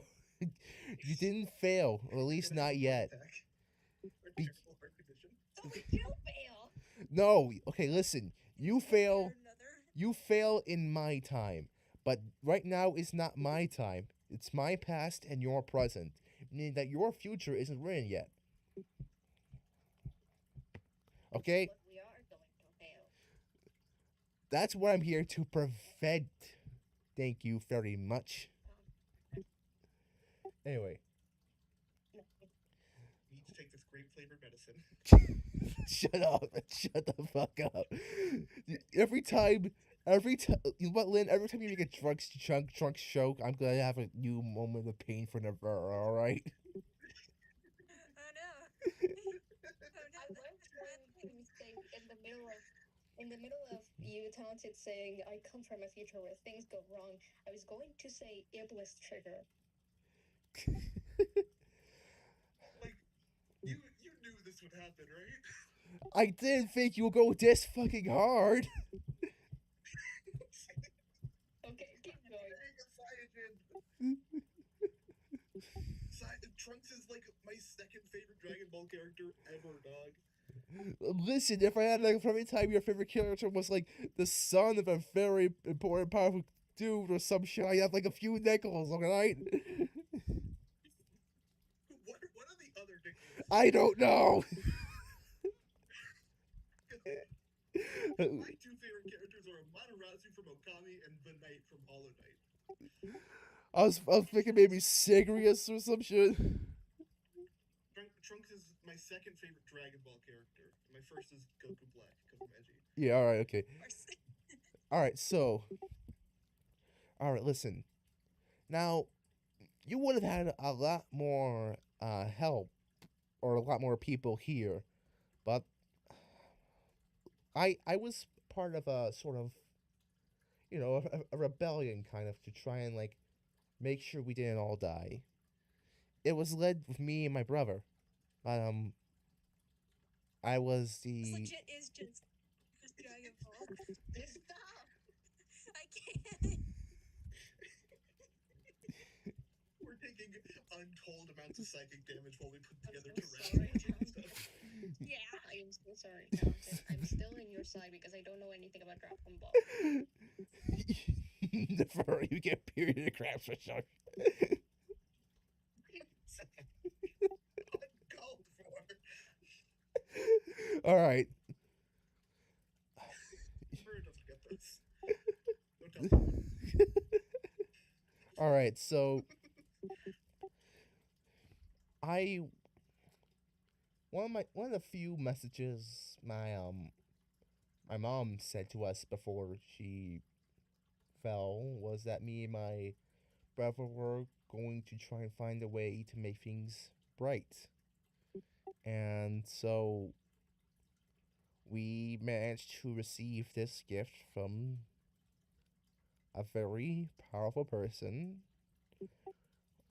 You didn't fail, or at least not yet. Be- So we do fail. no, okay, listen. You fail. Another. You fail in my time, but right now is not my time. It's my past and your present, meaning that your future isn't written yet. Okay? But we are going to fail. That's what I'm here to prevent. Thank you very much. Anyway. Need to take this grape flavored medicine. Shut up. Shut the fuck up. Every time, you know what, Lynn? Every time you make a drunk joke, I'm gonna have a new moment of pain for never. All right. Oh no. Oh no. I was going to say in the middle of you taunted saying I come from a future where things go wrong, I was going to say Iblis trigger. Like, you knew this would happen, right? I didn't think you would go this fucking hard. Okay, keep going. Trunks is like my second favorite Dragon Ball character Listen, if I had like from every time your favorite character was like the son of a very important, powerful dude or some shit, I have like a few nickels, alright? What are the other nickels? I don't know. My two favorite characters are Amaterasu from Okami and the Knight from Hollow Knight. I was thinking maybe Sigrius or some shit. Trunks is my second favorite Dragon Ball character. And my first is Goku Black because I'm edgy. Yeah, alright, okay. Alright, so. Alright, listen. Now, you would have had a lot more help or a lot more people here, but I was part of a sort of, you know, a rebellion kind of to try and like make sure we didn't all die. It was led with me and my brother, but I was This the legit is just Dragon Ball. Stop! I can't. We're taking untold amounts of psychic damage while we put together so Tyrannosaurus sorry. and stuff. Yeah. I am so sorry, Jonathan. I'm still in your side because I don't know anything about Dragon Ball. the furry you get period cramps for sure. Uncalled for. All right. Bird doesn't get this. Don't tell me. All right. So I one of the few messages my mom said to us before she fell was that me and my brother were going to try and find a way to make things bright. And so we managed to receive this gift from a very powerful person.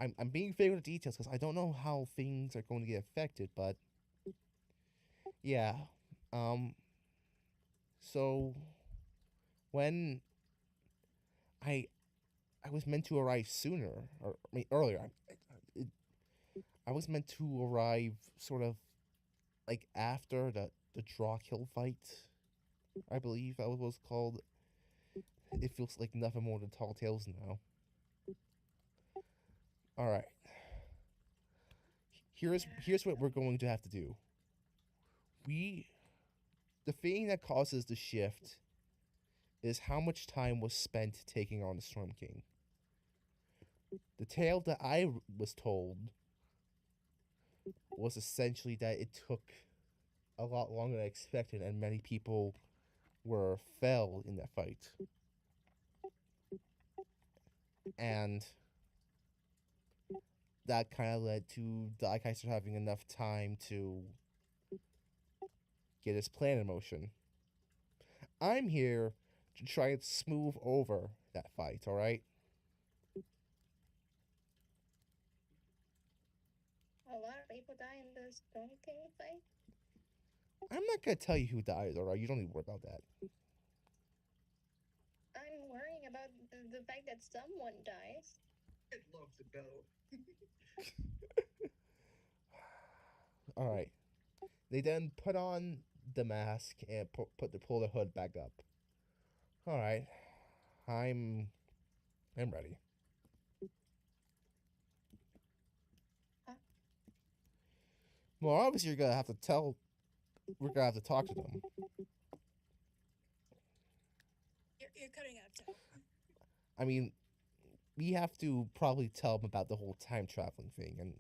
I'm being vague with the details because I don't know how things are going to get affected, but yeah. Um. So when I I was meant to arrive sooner, or I mean earlier. I was meant to arrive sort of like after the draw kill fight. I believe that was what it was called. It feels like nothing more than tall tales now. All right. Here's what we're going to have to do. The thing that causes the shift is how much time was spent taking on the Storm King. The tale that I was told was essentially that it took a lot longer than I expected, and many people fell in that fight. And that kind of led to Daikaiser having enough time to get his plan in motion. I'm here to try and smooth over that fight, alright? A lot of people die in the Storm King fight. I'm not gonna tell you who dies, alright? You don't need to worry about that. I'm worrying about the fact that someone dies. I love the bell. Alright. They then put on the mask and pull the hood back up. Alright. I'm ready. Huh? Well, obviously we're gonna have to talk to them. You're cutting out, Joe. I mean, we have to probably tell them about the whole time traveling thing, and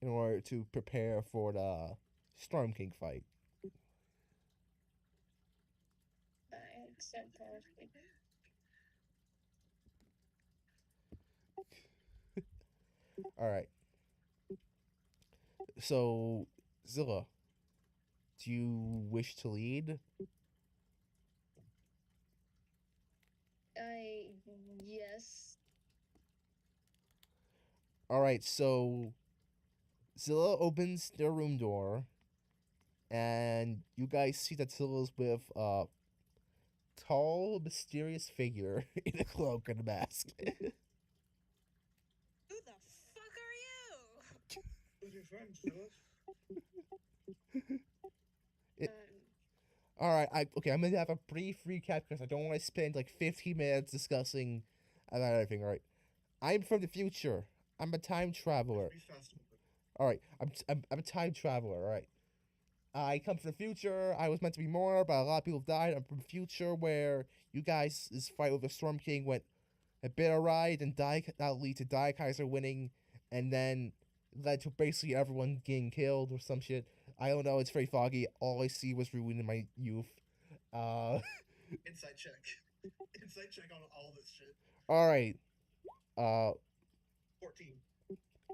in order to prepare for the Storm King fight. I accept honestly. All right. So, Zilla, do you wish to lead? Yes. All right. So, Zilla opens their room door, and you guys see that Zilla's with a tall, mysterious figure in a cloak and a mask. Who the fuck are you? Who's your friend, Phyllis? All right, okay. I'm gonna have a brief recap because I don't want to spend like 15 minutes discussing about everything. All right, I'm from the future. I'm a time traveler. All right, I'm a time traveler. All right, I come from the future. I was meant to be more, but a lot of people died. I'm from the future where you guys' fight with the Storm King went a bit awry, and that lead to Kaiser winning, and then led to basically everyone getting killed or some shit. I don't know. It's very foggy. All I see was ruining my youth. Inside check. Inside check on all this shit. All right. 14.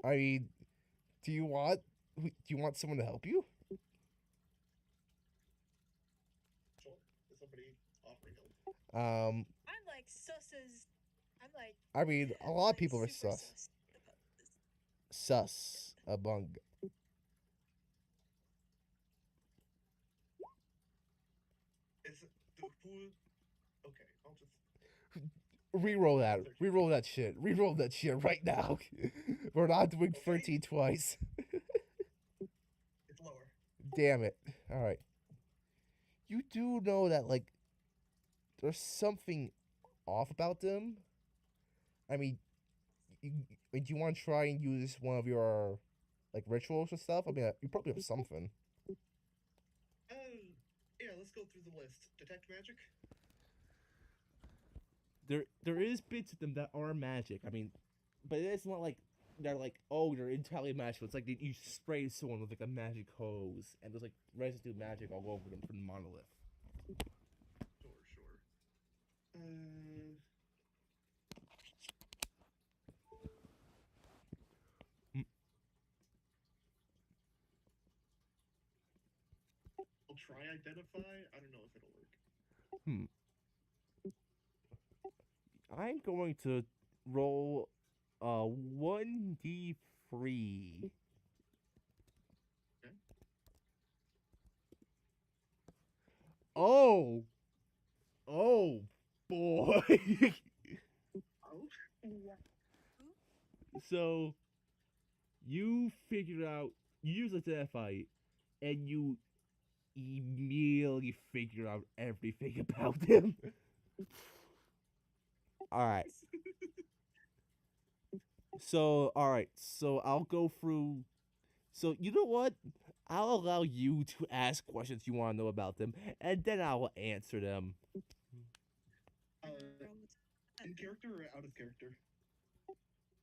I mean, do you want someone to help you? Sure. Is somebody offering help? I'm like sus as. I'm like. I mean, a lot of people are super sus. about this. Sus among. Is it who? Okay, I'll just. Reroll that. Reroll that shit. Reroll that shit right now. We're not doing 13 twice. It's lower. Damn it. All right. You do know that like there's something off about them. I mean, do you want to try and use one of your like rituals or stuff? I mean, you probably have something. Yeah. Let's go through the list. Detect magic. There is bits of them that are magic. I mean, but it's not like they're like, oh, they're entirely magical. It's like you spray someone with like a magic hose, and there's like residue magic all over them from the monolith. Sure. I'll try identify. I don't know if it'll work. I'm going to roll 1d3. Okay. Oh boy. Oh. So you figure out you use identify, and you immediately figure out everything about him. All right. So I'll go through. So you know what? I'll allow you to ask questions you want to know about them, and then I will answer them. In character or out of character?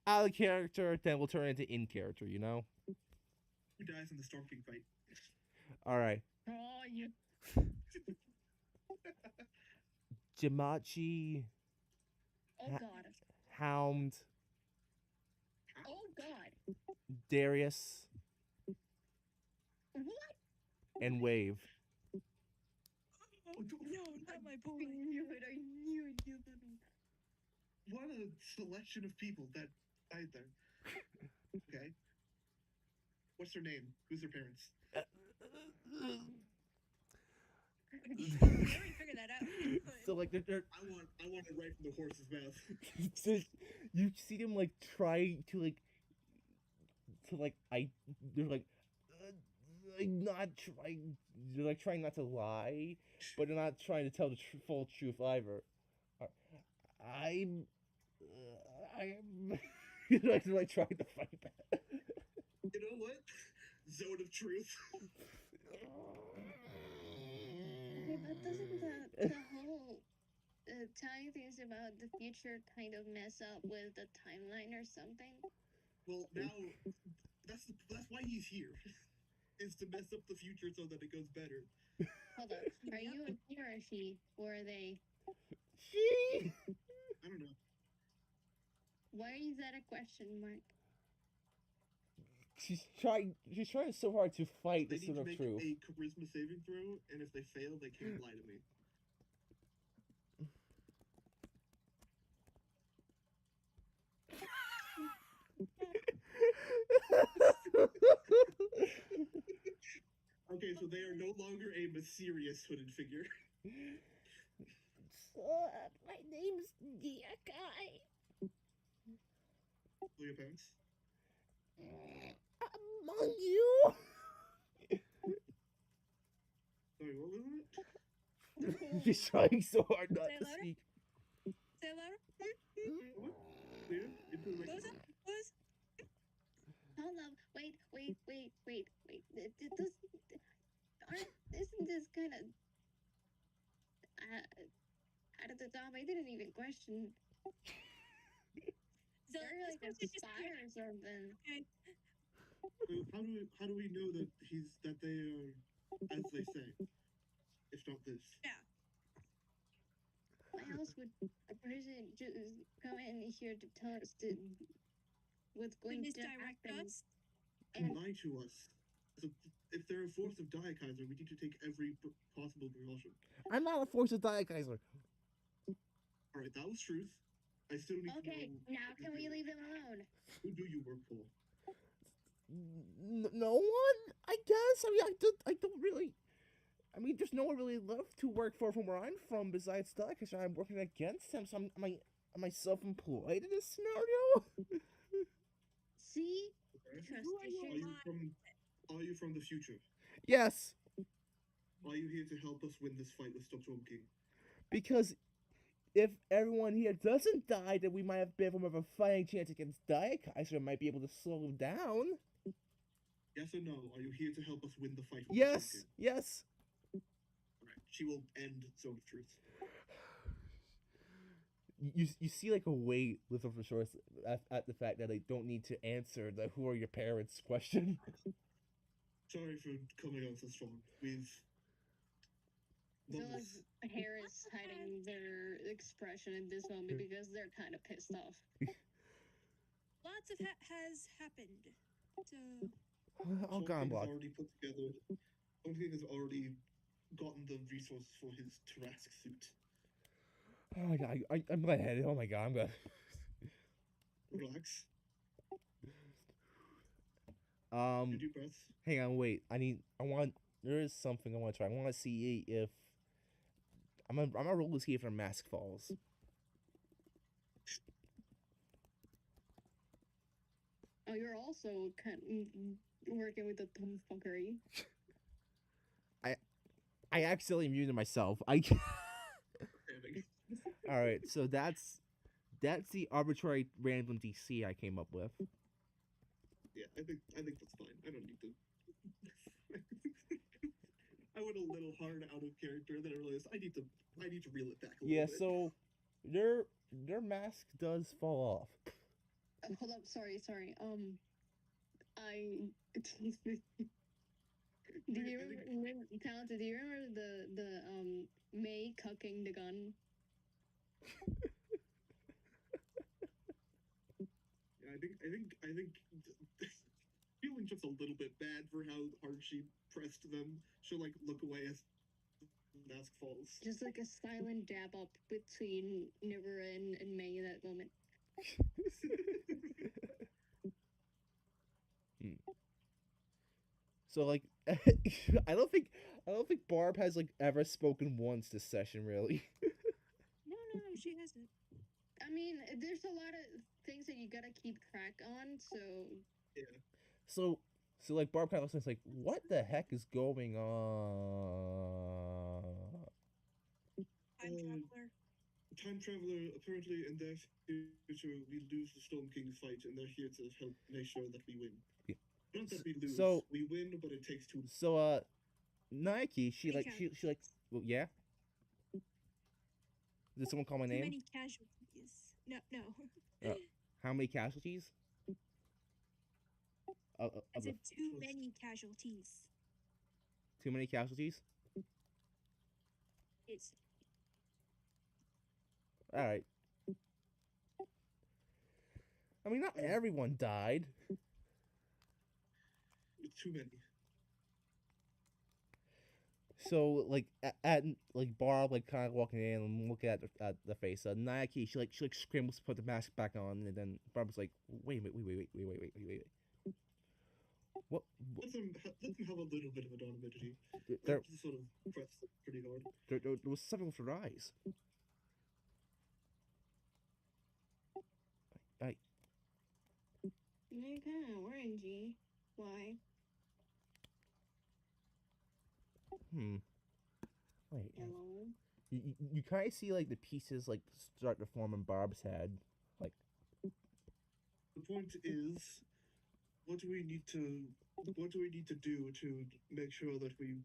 Out of character, then we'll turn into in character. You know. Who dies in the Storm King fight? All right. Oh, you. Jamachi. Oh God. Hound. Oh God. Darius. What? And Wave. Oh, no, not my boy. I knew it. I knew it. You little. What a selection of people that died there. Okay. What's their name? Who's their parents? We already figured that out. So like they're I want it right from the horse's mouth. so you see them like try to like they're like not trying, they're like trying not to lie, but they're not trying to tell the full truth either. I'm like trying to fight back. You know what? Zone of truth. Okay, but doesn't the whole telling things about the future kind of mess up with the timeline or something? Well, now that's why he's here, is to mess up the future so that it goes better. Hold on. Are you a he or a she? Or are they? She. I don't know. Why is that a question mark? She's trying so hard to fight They the need sort to of make truth. a charisma saving throw, and if they fail, they can't lie to me. Okay, so they are no longer a mysterious hooded figure. My name's Diakai. Who are your parents? Among you. Sorry, what was it? He's trying so hard not Say to louder. speak. Say it louder. What? Clear? Into the What was microphone? that? What was? Hold up. Wait. Isn't this kind of out of the dome? I didn't even question. So they're like a spy or something. Okay. So how do we know that they are as they say? If not this. Yeah. Why else would a person just come in here to tell us what's going to happen? And lie to us. So if they're a force of Daikaiser, we need to take every possible precaution. I'm not a force of Daikaiser. All right, that was truth. I still need to know. Okay, now can we leave them alone? Who do you work for? No one, I guess. I mean, I don't really. I mean, there's no one really left to work for from where I'm from besides Daikaiser. I'm working against him, so am I self-employed in this scenario? See? Okay. Trust Are you from the future? Yes, Are you here to help us win this fight with Storm King? because if everyone here doesn't die, then we might have a bit more of a fighting chance against Daikaiser and might be able to slow him down. Yes or no? Are you here to help us win the fight with Yes, Storm King? yes. Alright, she will end Zone of Truth. You see like a weight lift over shoulders at the fact that I don't need to answer the "Who are your parents?" question. Sorry for coming out so strong. We've Those Harris hiding their expression in this moment because they're kind of pissed off. Lots of has happened. So Oh, God, block. already put together. Storm King has already gotten the resources for his Tarask suit. Oh my God, I'm lightheaded. Oh my God, I'm gonna. Relax. Deep breaths. Hang on, wait. There is something I want to try. I want to see if I'm gonna roll to see if our mask falls. Oh, you're also kind of working with the tomfuckery. I accidentally muted myself. All right, so that's the arbitrary random DC I came up with. Yeah, I think that's fine. I don't need to. I went a little hard out of character, then I realized I need to reel it back a little bit. Yeah, so their mask does fall off. Hold up, sorry. Do you remember, Talented? Do you remember the May cucking the gun? Yeah, I think feeling just a little bit bad for how hard she pressed them. She'll like look away as the mask falls. Just like a silent dab up between Nibura and May in that moment. So like, I don't think Barb has like ever spoken once this session really. no, she hasn't. I mean, there's a lot of things that you gotta keep track on, so Yeah. So like Barb kind of listens like, what the heck is going on? Time traveler. Time traveler. Apparently, in their future, we lose the Storm King fight, and they're here to help make sure that we win. Yeah. Not that we lose. So we win, but it takes two. So Nike, she like. Well, yeah. Did someone call my name? Too many casualties. No. How many casualties? I said too many casualties. Too many casualties? It's all right. I mean, not everyone died. Too many. So like at like Barb like kind of walking in and looking at the face. Nike, she scrambles to put the mask back on, and then Barb's like, wait. What? Let them have a little bit of anonymity. There sort of press pretty hard. There was something with her eyes. They're kind of orangey. Why? Wait. Hello. You kind of see like the pieces like start to form in Barb's head. Like, The point is, what do we need to do to make sure that we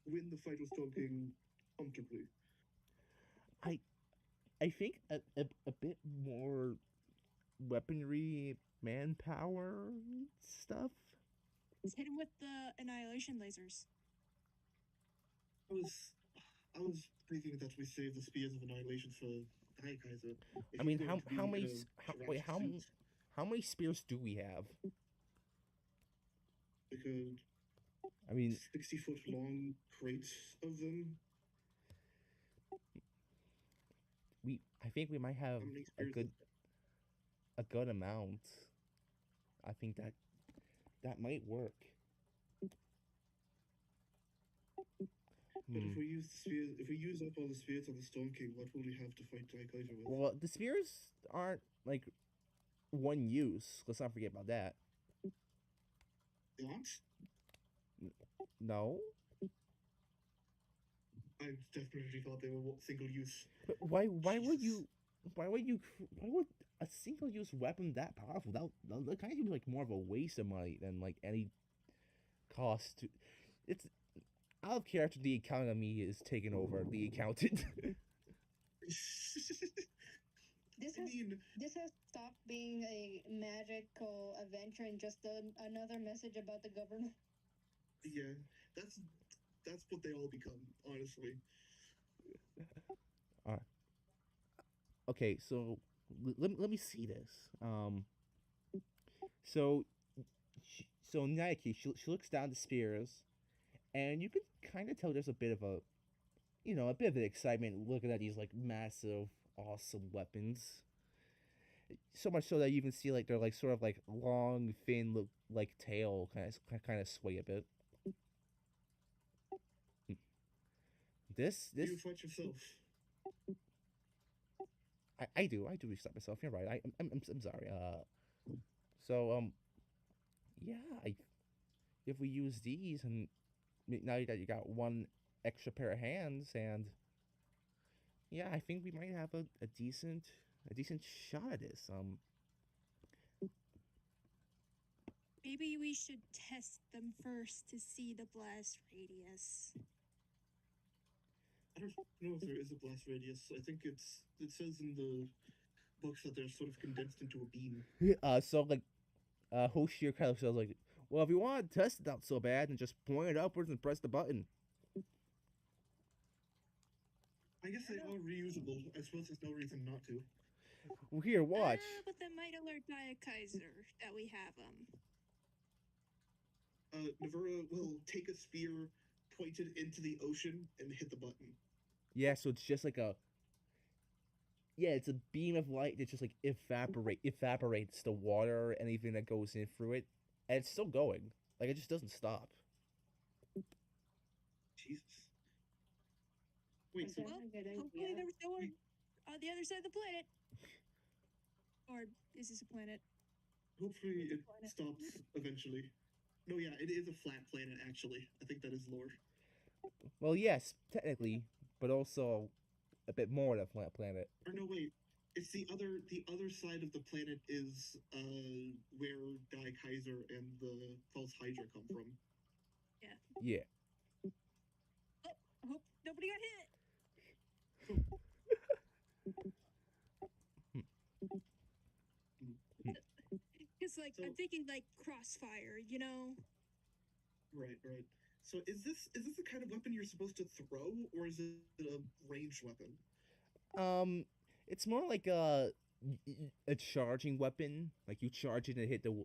win the fight with Storm King comfortably? I I think a bit more weaponry, manpower stuff. Let's hit him with the annihilation lasers. I was thinking that we save the spears of annihilation for Daikaiser. If I he's mean, going to be how in many a wait Jurassic suit, how many spears do we have? like a I mean, 60-foot long crate of them. I think we might have How many a spears? good amount. I think that might work. But if we use the spears, if we use up all the spears on the Storm King, what will we have to fight Daikaiser with? Well, the spears aren't like one use. Let's not forget about that. They aren't? No. I definitely thought they were single use. But why would Jesus. you why would a single use weapon that powerful that kind of seems like more of a waste of money than like any cost to it's out of character. The economy is taking over the accountant. This has stopped being a magical adventure and just another message about the government. Yeah, that's what they all become, honestly. Okay, so let me see this. So so Nike, she looks down the spears, and you can kind of tell there's a bit of a, a bit of an excitement looking at these like massive, awesome weapons. So much so that you even see like they're like sort of like long, thin, look like tail kind of sway a bit. This You fight yourself. I do stop myself. You're right. I'm sorry. So yeah. If we use these and now that you got one extra pair of hands, and yeah, I think we might have a decent shot at this. Maybe we should test them first to see the blast radius. I don't know if there is a blast radius. I think it says in the books that they're sort of condensed into a beam. So like, Hoshir kind of says like, well, if you want to test it out so bad, then just point it upwards and press the button. I guess they are reusable. I suppose there's no reason not to. Well, here, watch. But that might alert Kaiser that we have them. Navura will take a spear, point it into the ocean, and hit the button. Yeah, so it's just like it's a beam of light that just like evaporates the water, anything that goes in through it, and it's still going. Like it just doesn't stop. Jesus. Wait, so hopefully there's no one on the other side of the planet. Or is this a planet? Hopefully it stops eventually. No, yeah, it is a flat planet, actually. I think that is lore. Well, yes, technically, but also a bit more than a flat planet. Or no, wait. It's the other side of the planet is where Dai Kaiser and the false Hydra come from. Yeah. Yeah. Oh, I hope nobody got hit. It's like I'm thinking like crossfire, you know? Right. So is this the kind of weapon you're supposed to throw, or is it a ranged weapon? It's more like a charging weapon. Like you charge it and hit. Okay.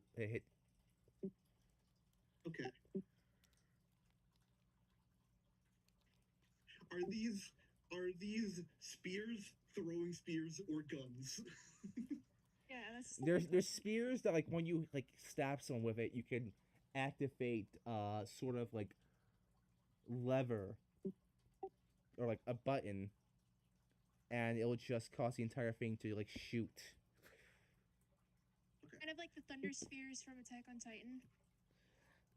Are these spears, throwing spears, or guns? Yeah, that's There's spears that like when you like stab someone with it, you can activate sort of like lever or like a button, and it'll just cause the entire thing to like shoot. Okay. kind of like the thunder spheres from Attack on Titan.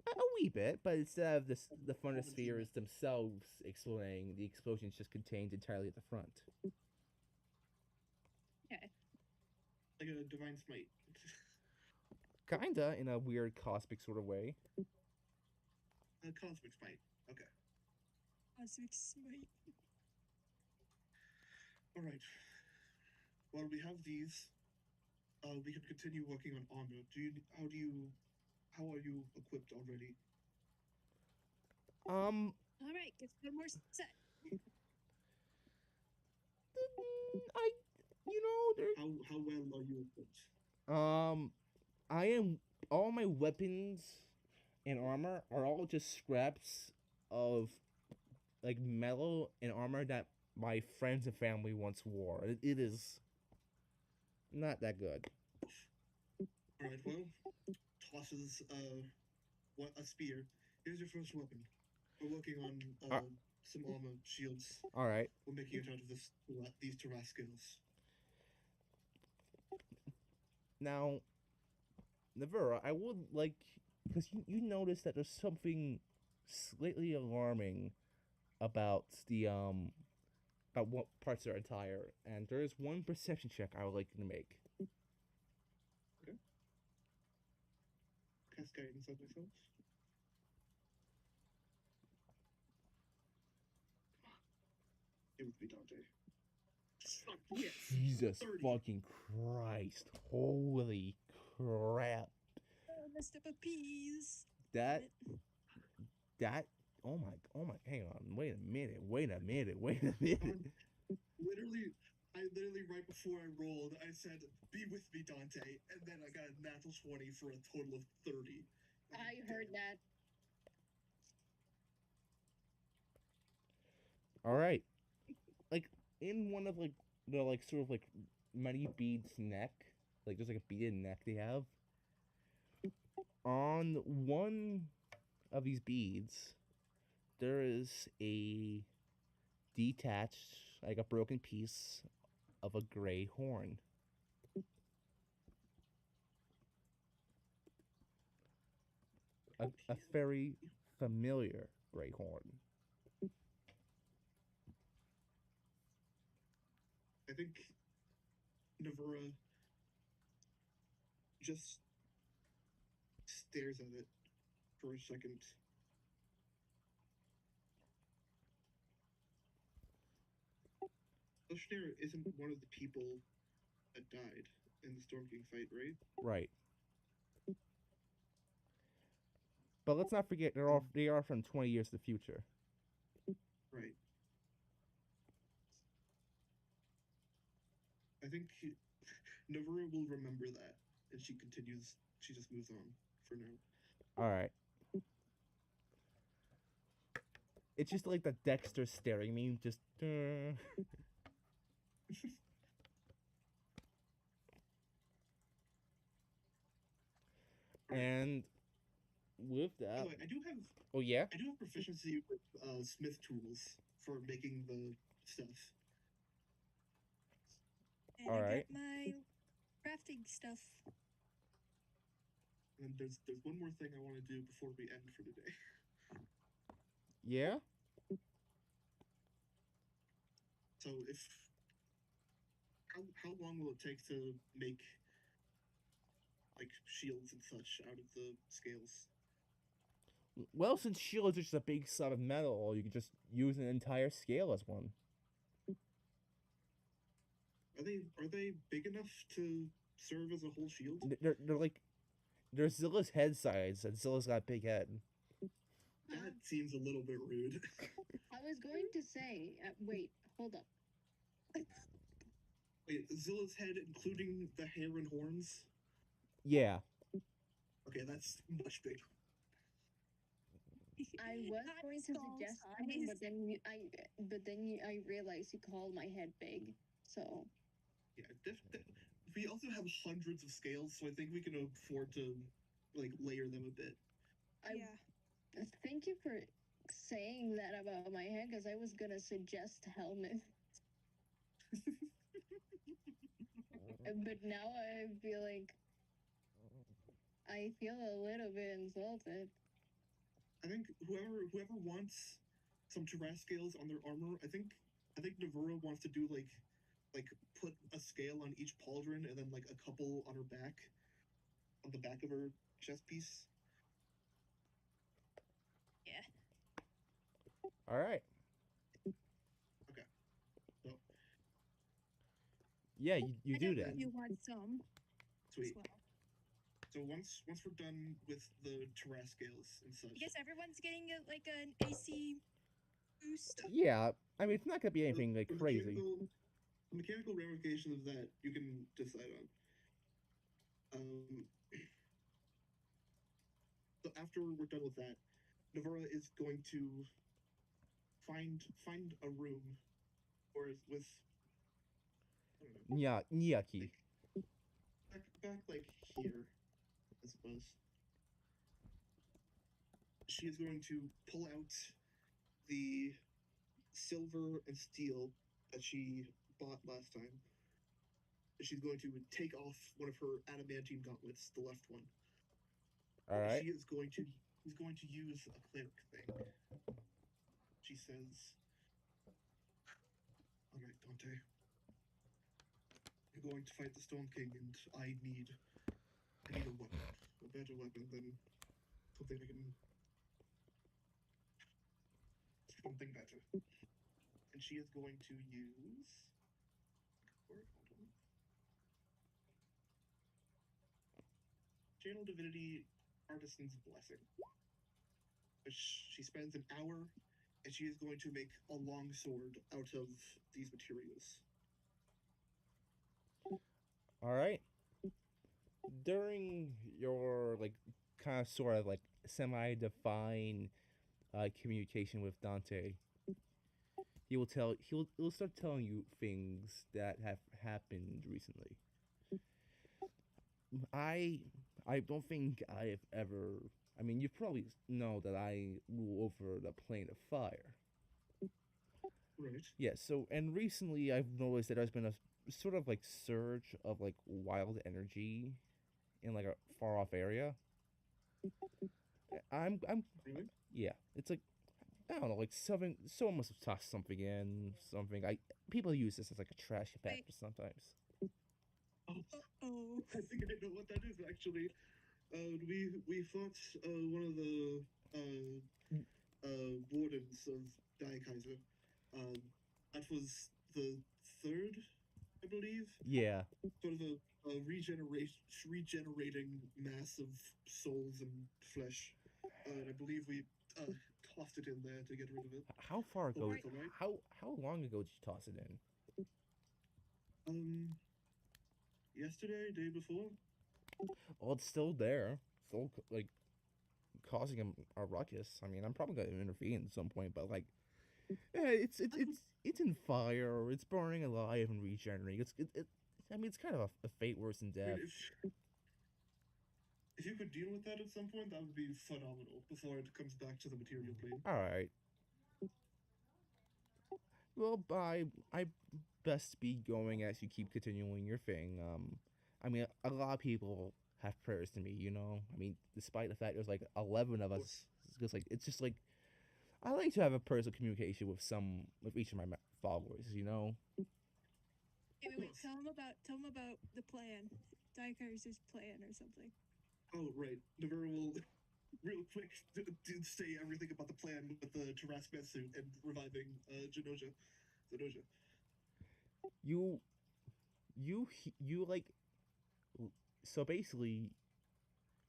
A wee bit, but instead of this, the phonospheres themselves exploding, the explosion's just contained entirely at the front. Okay. Like a divine smite. Kinda, in a weird cosmic sort of way. A cosmic smite. Okay. Cosmic smite. All right. Well, we have these. We can continue working on armor. How are you equipped already? All right, get one more set. I, you know, there. How well are you equipped? I am. All my weapons and armor are all just scraps of like metal and armor that my friends and family once wore. It is not that good. All right. Well, tosses a spear. Here's your first weapon. We're working on some armor shields. All right. We're making it out of these terrascales. Now, Navura, I would like because you notice that there's something slightly alarming about the about what parts are entire, and there is one perception check I would like you to make. Okay. Cast guidance on myself. It would be Dante. Yes. Jesus 30. fucking Christ! Holy crap! Oh, messed up a piece. That oh my, hang on, wait a minute. Literally, I literally right before I rolled, I said, "Be with me, Dante," and then I got a natural 20 for a total of 30. I heard that. All right, like in one of like the like sort of like many beads neck, like there's like a beaded neck they have. On one of these beads, there is a detached, like a broken piece of a gray horn. A very familiar gray horn. I think Navura just stares at it for a second. Oshner isn't one of the people that died in the Storm King fight, right? Right. But let's not forget they are from 20 years to the future. Right. I think Navura will remember that, and she continues. She just moves on for now. All right. It's just like the Dexter staring me, just. And with that, By the way, I do have. Oh yeah. I do have proficiency with smith tools for making the stuff. And All I right. got my crafting stuff. And there's one more thing I want to do before we end for today. Yeah. So how long will it take to make like shields and such out of the scales? Well, since shields are just a big slab of metal, you can just use an entire scale as one. Are they big enough to serve as a whole shield? They're like they're Zilla's head size, and Zilla's got a big head. That seems a little bit rude. I was going to say, wait, hold up. Wait, Zilla's head including the hair and horns? Yeah. Okay, that's much bigger. I was Not going to skull suggest size. something, but then I realized you called my head big. So Yeah, we also have hundreds of scales, so I think we can afford to like layer them a bit. Yeah. Thank you for saying that about my head, because I was gonna suggest helmet. But now I feel a little bit insulted. I think whoever wants some terrace scales on their armor, I think Navura wants to do like put a scale on each pauldron and then like a couple on her back, on the back of her chest piece. Yeah. All right. Okay. So Yeah, you I do know that. you want some sweet. as well. So once we're done with the terrace scales and such, I guess everyone's getting like an AC boost. Yeah, I mean it's not gonna be anything like the crazy. mechanical ramifications of that you can decide on. So after we're done with that, Navara is going to find a room, or with I don't know, Nyaki. back like here, I suppose. She is going to pull out the silver and steel that she bought last time. She's going to take off one of her adamantine gauntlets, the left one. All right. She's going to use a cleric thing. She says, "All right, Dante, you're going to fight the Storm King, and I need a weapon, a better weapon than something I can something better." And she is going to use. Hold on. Channel Divinity Artisan's Blessing. She spends an hour, and she is going to make a long sword out of these materials. All right. During your like kind of sort of like semi-defined communication with Dante, he'll start telling you things that have happened recently. I I don't think I've ever. I mean, you probably know that I rule over the plane of fire. Right. Yeah. So, and recently I've noticed that there's been a sort of like surge of like wild energy in like a far off area. I'm Really? yeah. It's like I don't know, like something. Someone must have tossed something in something. I people use this as like a trash Wait. compactor sometimes. Oh, Oh. I think I know what that is actually. We fought one of the wardens of Daikaiser. Um, that was the third, I believe. Yeah. Sort of a regenerating mass of souls and flesh. And I believe we uh, tossed it in there to get rid of it. How far Hope ago? it's all right. How long ago did you toss it in? Um, yesterday, day before. Well, it's still there. Still like causing a ruckus. I mean, I'm probably gonna intervene at some point, but like, it's in fire or it's burning alive and regenerating. I mean, it's kind of a fate worse than I death. mean, if you could deal with that at some point, that would be phenomenal before it comes back to the material plane. All right. Well, I best be going as you keep continuing your thing. I mean, a lot of people have prayers to me. You know, I mean, despite the fact there's like 11 of us, it's just like I like to have a personal communication with each of my followers. You know. Wait. Tell him about the plan. Daikaiser's plan or something. Oh, right. Never will real quick say everything about the plan with the Tarrasque suit and reviving Zenoja. You you like so basically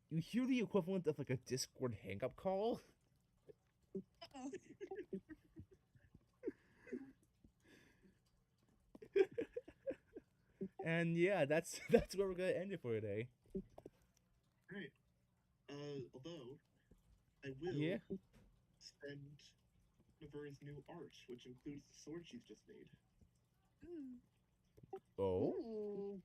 you hear the equivalent of like a Discord hang-up call. Oh. And yeah, that's where we're gonna end it for today. Right. Although I will Yeah. spend Navura's new art, which includes the sword she's just made. Ooh. Oh. Ooh.